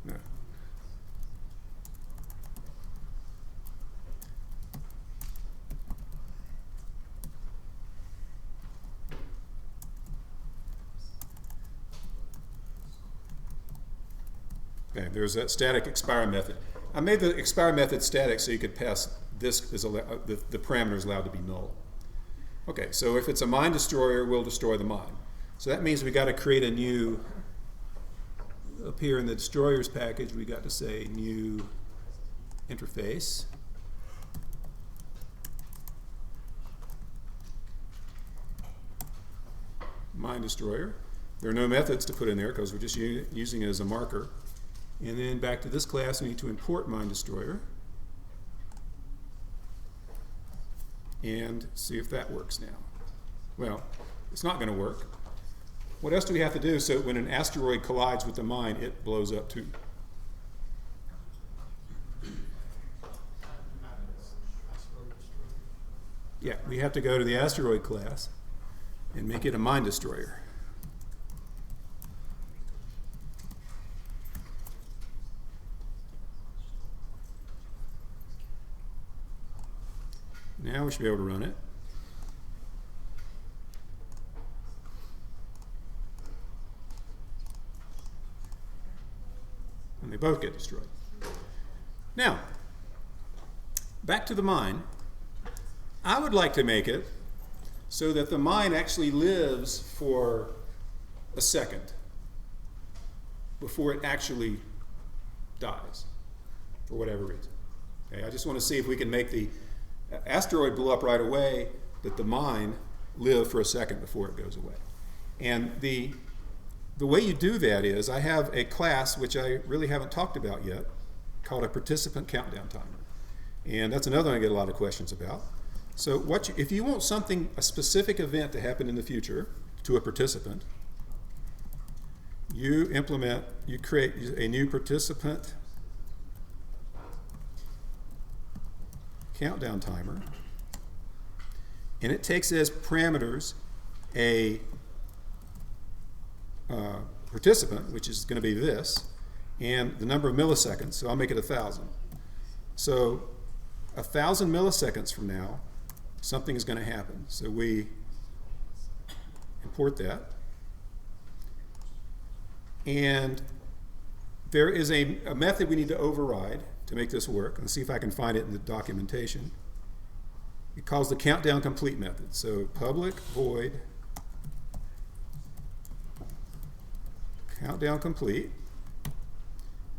no. Okay, there's that static expire method. I made the expire method static so you could pass this as the parameter is allowed to be null. Okay, so if it's a mine destroyer, we'll destroy the mine. So that means we got to create a new, up here in the destroyers package, we got to say new interface. Mine destroyer. There are no methods to put in there because we're just using it as a marker. And then back to this class, we need to import mine destroyer and see if that works now. Well, it's not going to work. What else do we have to do so when an asteroid collides with the mine, it blows up too? Yeah, we have to go to the asteroid class and make it a mine destroyer. Now we should be able to run it. and they both get destroyed. Now, back to the mine. I would like to make it so that the mine actually lives for a second before it actually dies, for whatever reason. Okay, I just want to see if we can make the asteroid blow up right away, that the mine live for a second before it goes away. And the way you do that is, I have a class which I really haven't talked about yet, called a participant countdown timer. And that's another one I get a lot of questions about. So if you want something, a specific event to happen in the future to a participant, you create a new participant countdown timer, and it takes as parameters a participant, which is going to be this, and the number of milliseconds. So I'll make it 1,000. So 1,000 milliseconds from now, something is going to happen. So we import that. And there is a method we need to override to make this work. Let's see if I can find it in the documentation. It calls the countdown complete method. So public void countdown complete,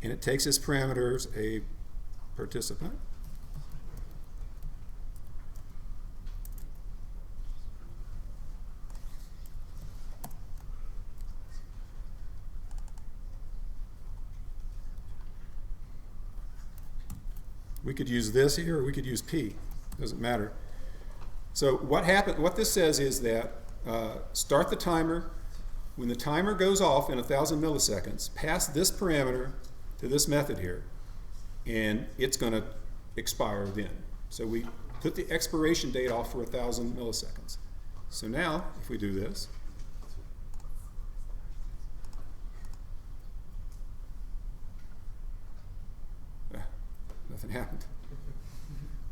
and it takes as parameters a participant. We could use this here, or we could use P. Doesn't matter. So what this says is that start the timer. When the timer goes off in 1,000 milliseconds, pass this parameter to this method here, and it's going to expire then. So we put the expiration date off for 1,000 milliseconds. So now, if we do this, nothing happened.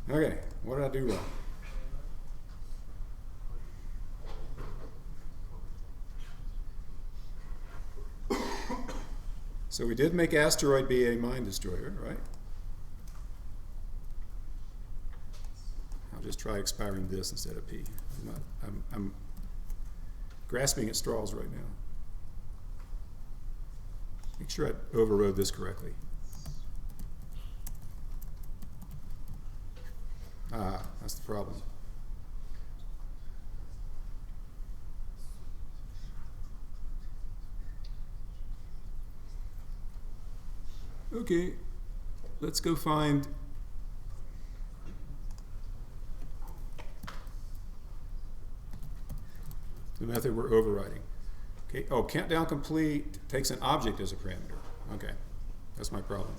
Okay, what did I do wrong? So we did make asteroid be a mine destroyer, right? I'll just try expiring this instead of P. I'm grasping at straws right now. Make sure I overrode this correctly. Ah, that's the problem. Okay, let's go find the method we're overriding. Okay, oh, countdown complete takes an object as a parameter. Okay, that's my problem.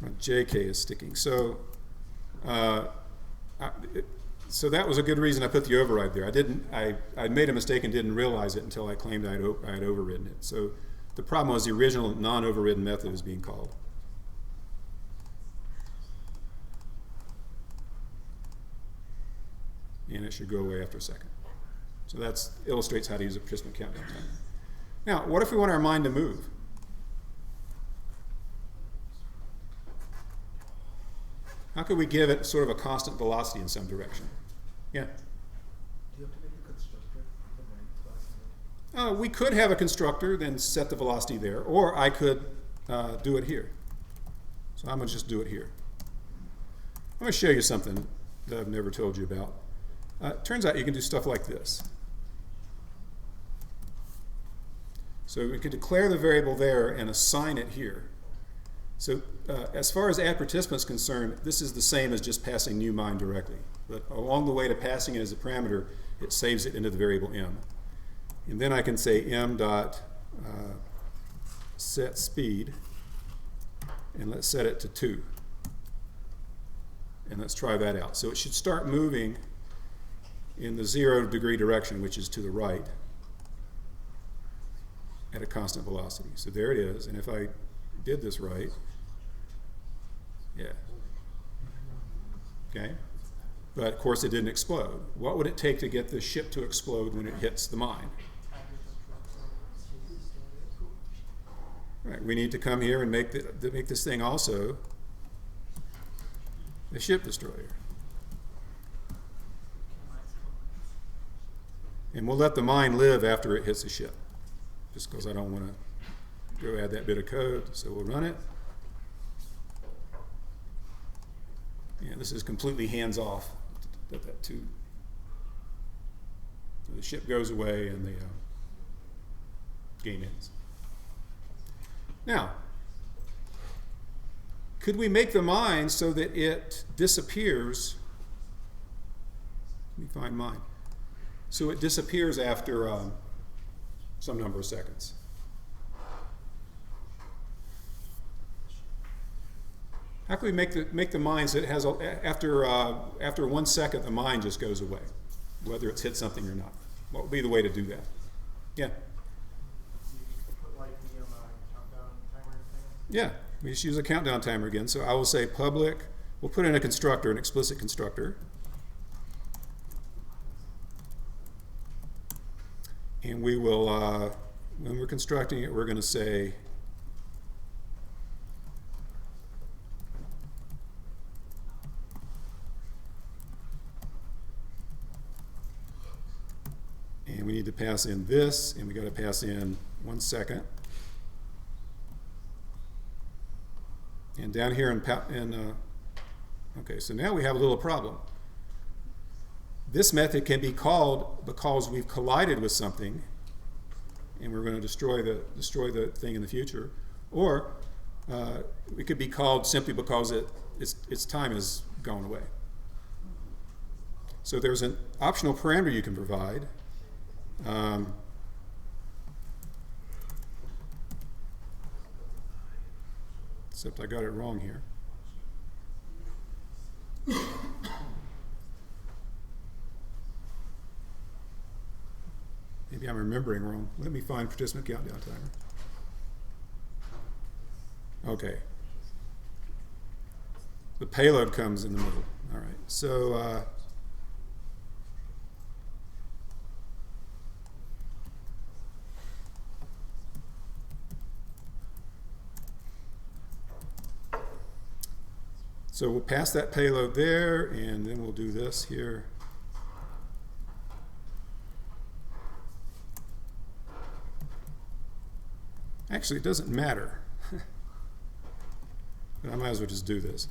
My JK is sticking. So, so that was a good reason I put the override there. I made a mistake and didn't realize it until I claimed I had overridden it. So the problem was the original non-overridden method is being called. And it should go away after a second. So that illustrates how to use a participant countdown timer. Now, what if we want our mine to move? How could we give it sort of a constant velocity in some direction? Yeah? Do you have to make a constructor for the mine class? We could have a constructor, then set the velocity there, or I could do it here. So I'm going to just do it here. I'm going to show you something that I've never told you about. Turns out you can do stuff like this. So we could declare the variable there and assign it here. So as far as add participant is concerned, this is the same as just passing new mine directly. But along the way to passing it as a parameter, it saves it into the variable m. And then I can say m dot set speed, and let's set it to 2. And let's try that out. So it should start moving in the 0 degree direction, which is to the right, at a constant velocity. So there it is. And if I did this right, yeah. Okay. But of course it didn't explode. What would it take to get the ship to explode when it hits the mine? Right, we need to come here and make this thing also a ship destroyer. And we'll let the mine live after it hits the ship, just because I don't want to go add that bit of code. So we'll run it. Yeah, this is completely hands-off. That too. So the ship goes away and the game ends. Now, could we make the mine so that it disappears? Let me find mine. So it disappears after some number of seconds. How can we make the mine so it has after 1 second the mine just goes away, whether it's hit something or not? What would be the way to do that? Yeah. Put like the countdown timer thing. Yeah, we just use a countdown timer again. So I will say public, we'll put in a constructor, an explicit constructor. And we will, when we're constructing it, we're going to say and we need to pass in this, and we got to pass in 1 second. And down here okay, so now we have a little problem. This method can be called because we've collided with something, and we're going to destroy the thing in the future, or it could be called simply because its time has gone away. So there's an optional parameter you can provide. Except I got it wrong here. Maybe I'm remembering wrong. Let me find participant countdown timer. Okay. The payload comes in the middle. All right. So so we'll pass that payload there, and then we'll do this here. Actually, it doesn't matter. But I might as well just do this.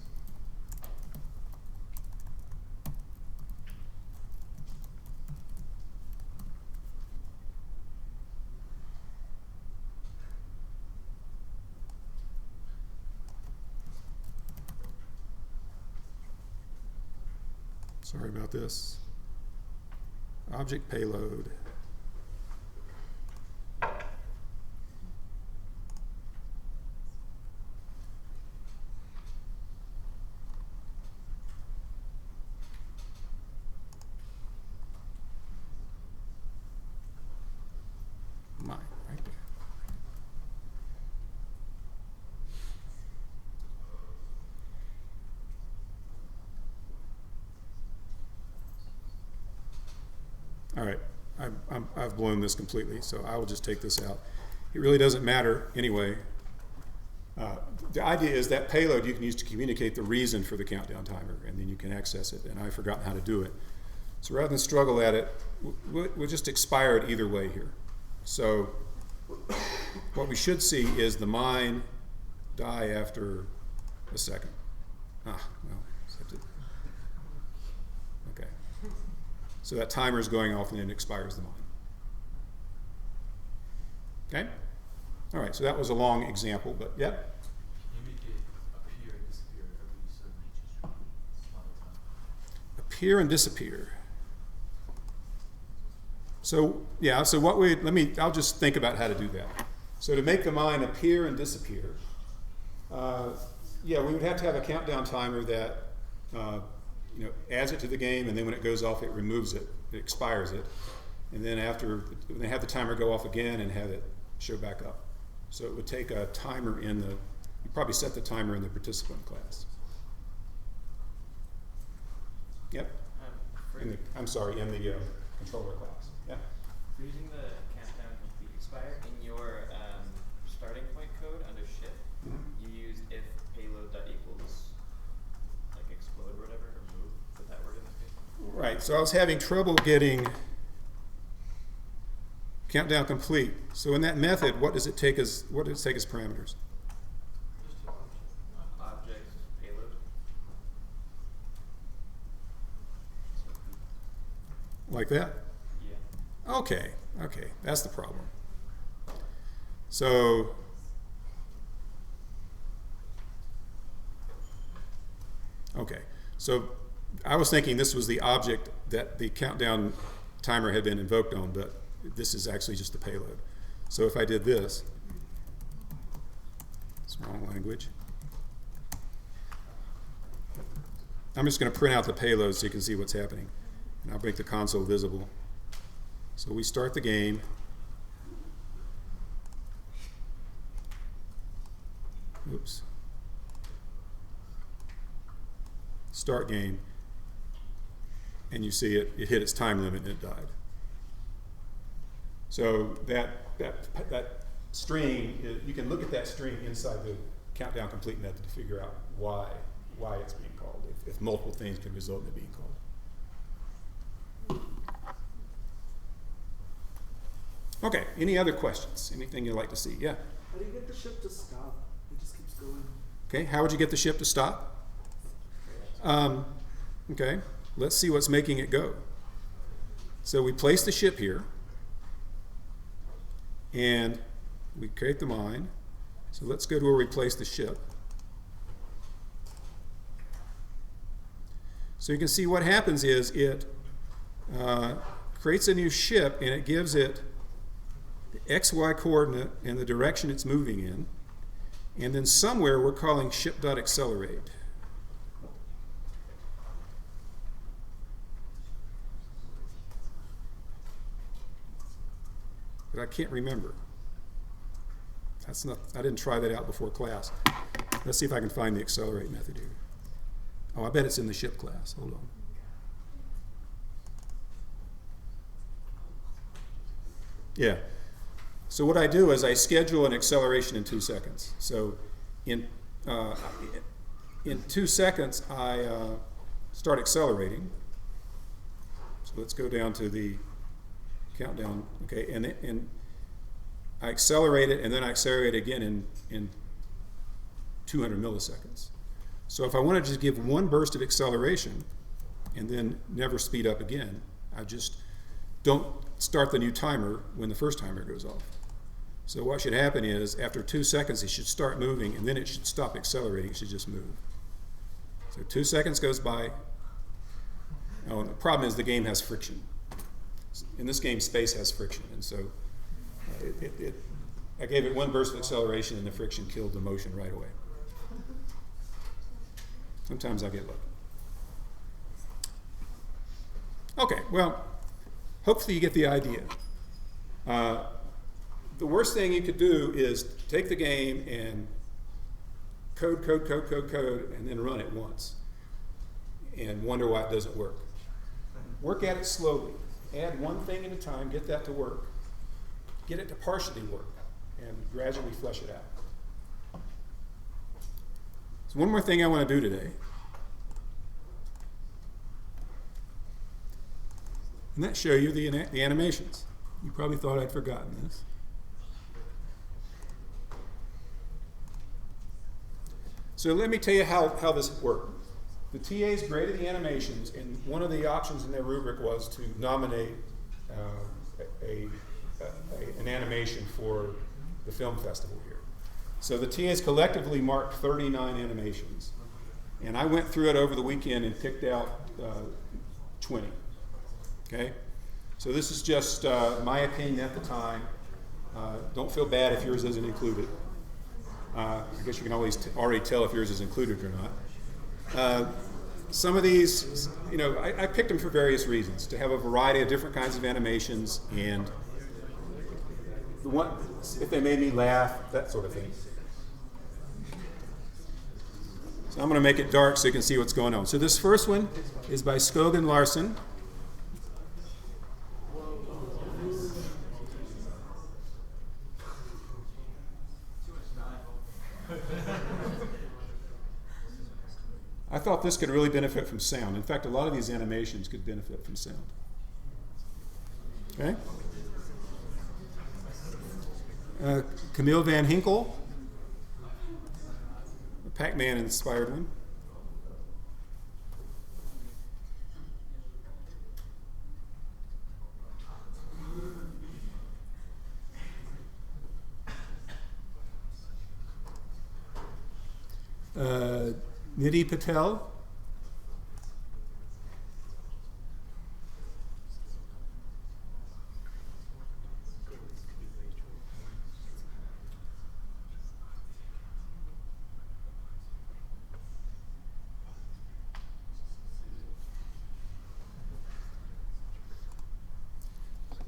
Sorry about this. Object payload. Mine, right there. All right, I've blown this completely, so I will just take this out. It really doesn't matter anyway. The idea is that payload you can use to communicate the reason for the countdown timer, and then you can access it, and I've forgotten how to do it. So rather than struggle at it, we'll just expire it either way here. So what we should see is the mine die after a second. Well, okay. So that timer is going off and then it expires the mine. Okay? All right, so that was a long example, but yeah? You make it appear and disappear every certain amount of time. Appear and disappear. So yeah, so I'll just think about how to do that. So to make the mine appear and disappear, we would have to have a countdown timer that adds it to the game, and then when it goes off, it removes it, it expires it, and then after they have the timer go off again and have it show back up. So it would take a timer you probably set the timer in the participant class. Yep. I'm sorry, in the controller class. Yeah. For using the countdown complete expire in your starting point code under ship, you use if payload dot equals like explode or whatever or move. Would that work in this case? Right. So I was having trouble getting countdown complete. So in that method, what does it take as parameters? Just two options. Object payload. Like that? Yeah. Okay, that's the problem. So, okay, so I was thinking this was the object that the countdown timer had been invoked on, but this is actually just the payload. So if I did this, it's wrong language. I'm just going to print out the payload so you can see what's happening. And I'll make the console visible. So we start the game. Oops. Start game. And you see it hit its time limit and it died. So that string, you can look at that string inside the countdown complete method to figure out why it's being called, if multiple things can result in it being called. Okay, any other questions? Anything you'd like to see? Yeah? How do you get the ship to stop? It just keeps going. Okay, how would you get the ship to stop? Okay, let's see what's making it go. So we place the ship here, and we create the mine. So let's go to where we place the ship. So you can see what happens is it creates a new ship, and it gives it the XY coordinate and the direction it's moving in. And then somewhere we're calling ship.accelerate. But I can't remember. I didn't try that out before class. Let's see if I can find the accelerate method here. Oh, I bet it's in the ship class. Hold on. Yeah. So what I do is I schedule an acceleration in 2 seconds. So in 2 seconds, I start accelerating. So let's go down to the countdown. Okay, and I accelerate it, and then I accelerate again in 200 milliseconds. So if I want to just give one burst of acceleration and then never speed up again, I just don't start the new timer when the first timer goes off. So what should happen is after 2 seconds it should start moving, and then it should stop accelerating. It should just move. So 2 seconds goes by. Oh, and the problem is the game has friction. In this game, space has friction, and so I gave it one burst of acceleration, and the friction killed the motion right away. Sometimes I get lucky. Okay, well, hopefully you get the idea. The worst thing you could do is take the game and code, and then run it once and wonder why it doesn't work. Work at it slowly. Add one thing at a time, get that to work. Get it to partially work, and gradually flesh it out. So one more thing I want to do today. And that show you the animations. You probably thought I'd forgotten this. So let me tell you how this worked. The TAs graded the animations, and one of the options in their rubric was to nominate an animation for the film festival here. So the TAs collectively marked 39 animations. And I went through it over the weekend and picked out 20. Okay? So this is just my opinion at the time. Don't feel bad if yours isn't included. I guess you can always already tell if yours is included or not. Some of these, I picked them for various reasons, to have a variety of different kinds of animations, and if they made me laugh, that sort of thing. So I'm going to make it dark so you can see what's going on. So this first one is by Skogan Larson, I thought this could really benefit from sound. In fact, a lot of these animations could benefit from sound. Okay? Camille Van Hinkle, a Pac-Man inspired one. Nidhi Patel.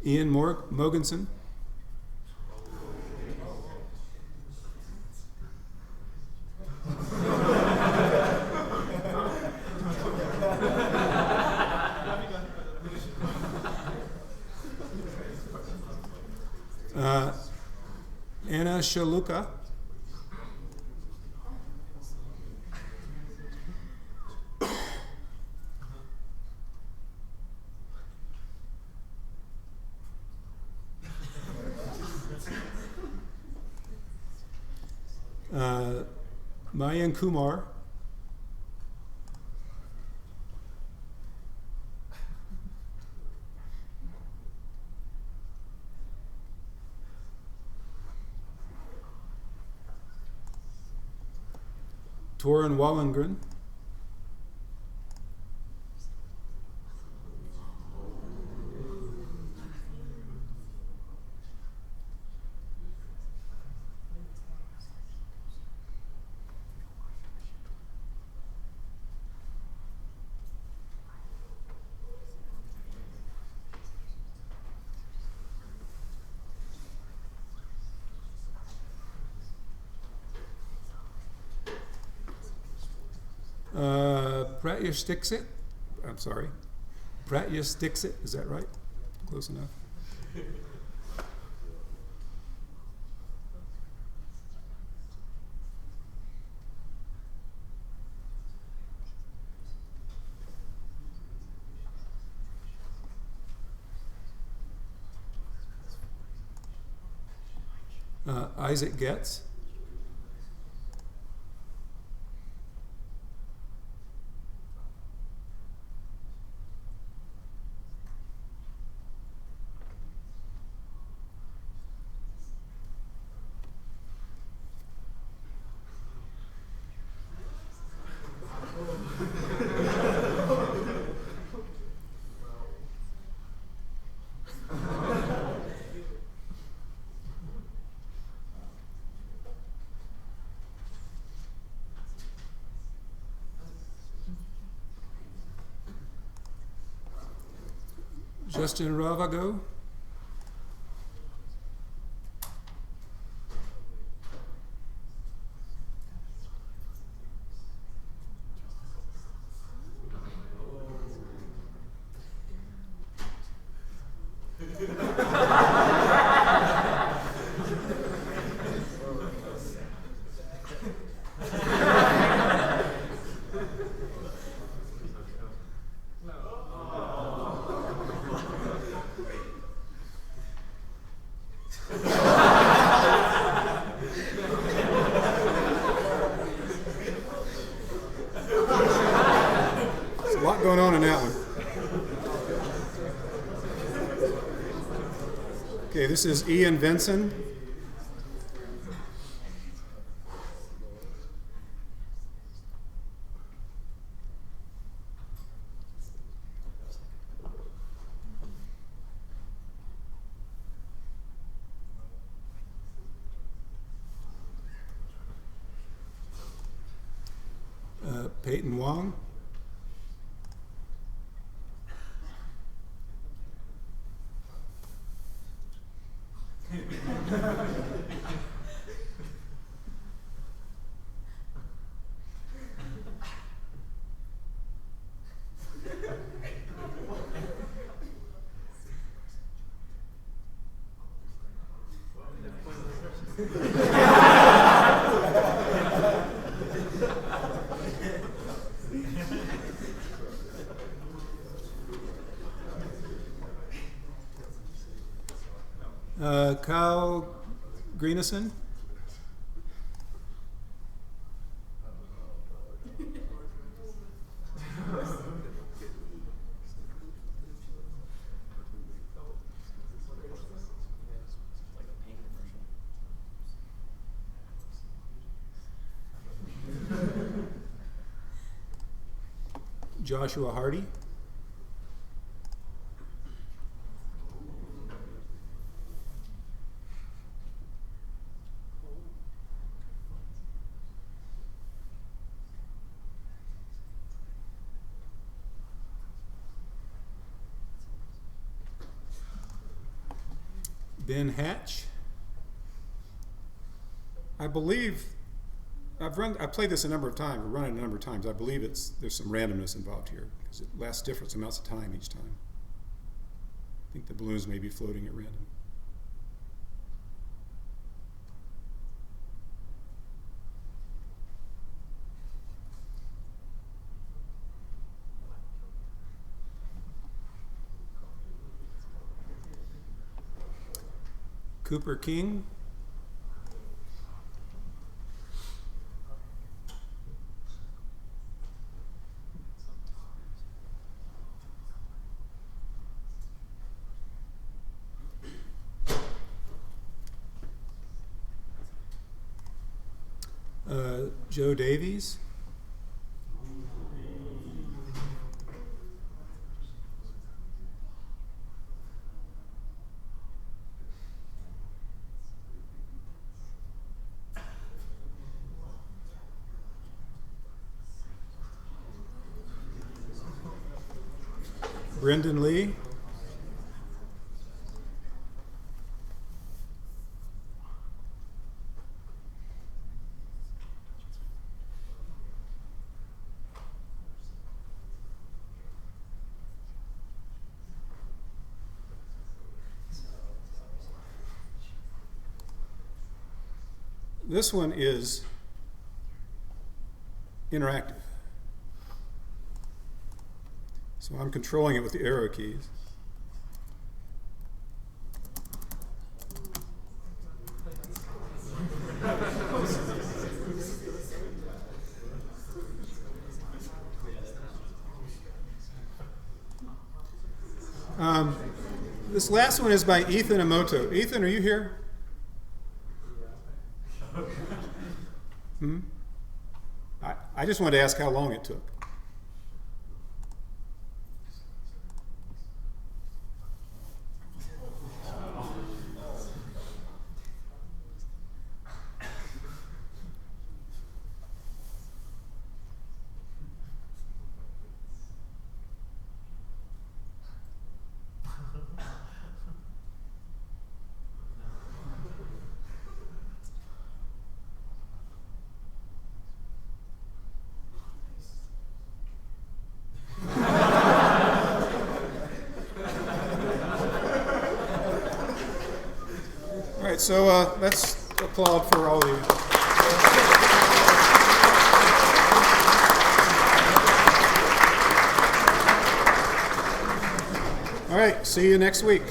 Ian Mogensen. Anna Shaluka. Mayan Kumar. Torin Wallengren. Pratyush Dixit. I'm sorry. Pratyush Dixit. Is that right? Close enough. Isaac Getz. Justin Ravago. Going on in that one. Okay, this is Ian Vinson. Peyton Wong. Kyle Greenison? Like a paint commercial. Joshua Hardy? Ben Hatch? I believe I've played this a number of times. We've run it a number of times. I believe there's some randomness involved here because it lasts different amounts of time each time. I think the balloons may be floating at random. Cooper King? Joe Davies? Brendan Lee? This one is interactive. So I'm controlling it with the arrow keys. This last one is by Ethan Emoto. Ethan, are you here? I just wanted to ask how long it took. All right, so let's applaud for all of you. All right, see you next week.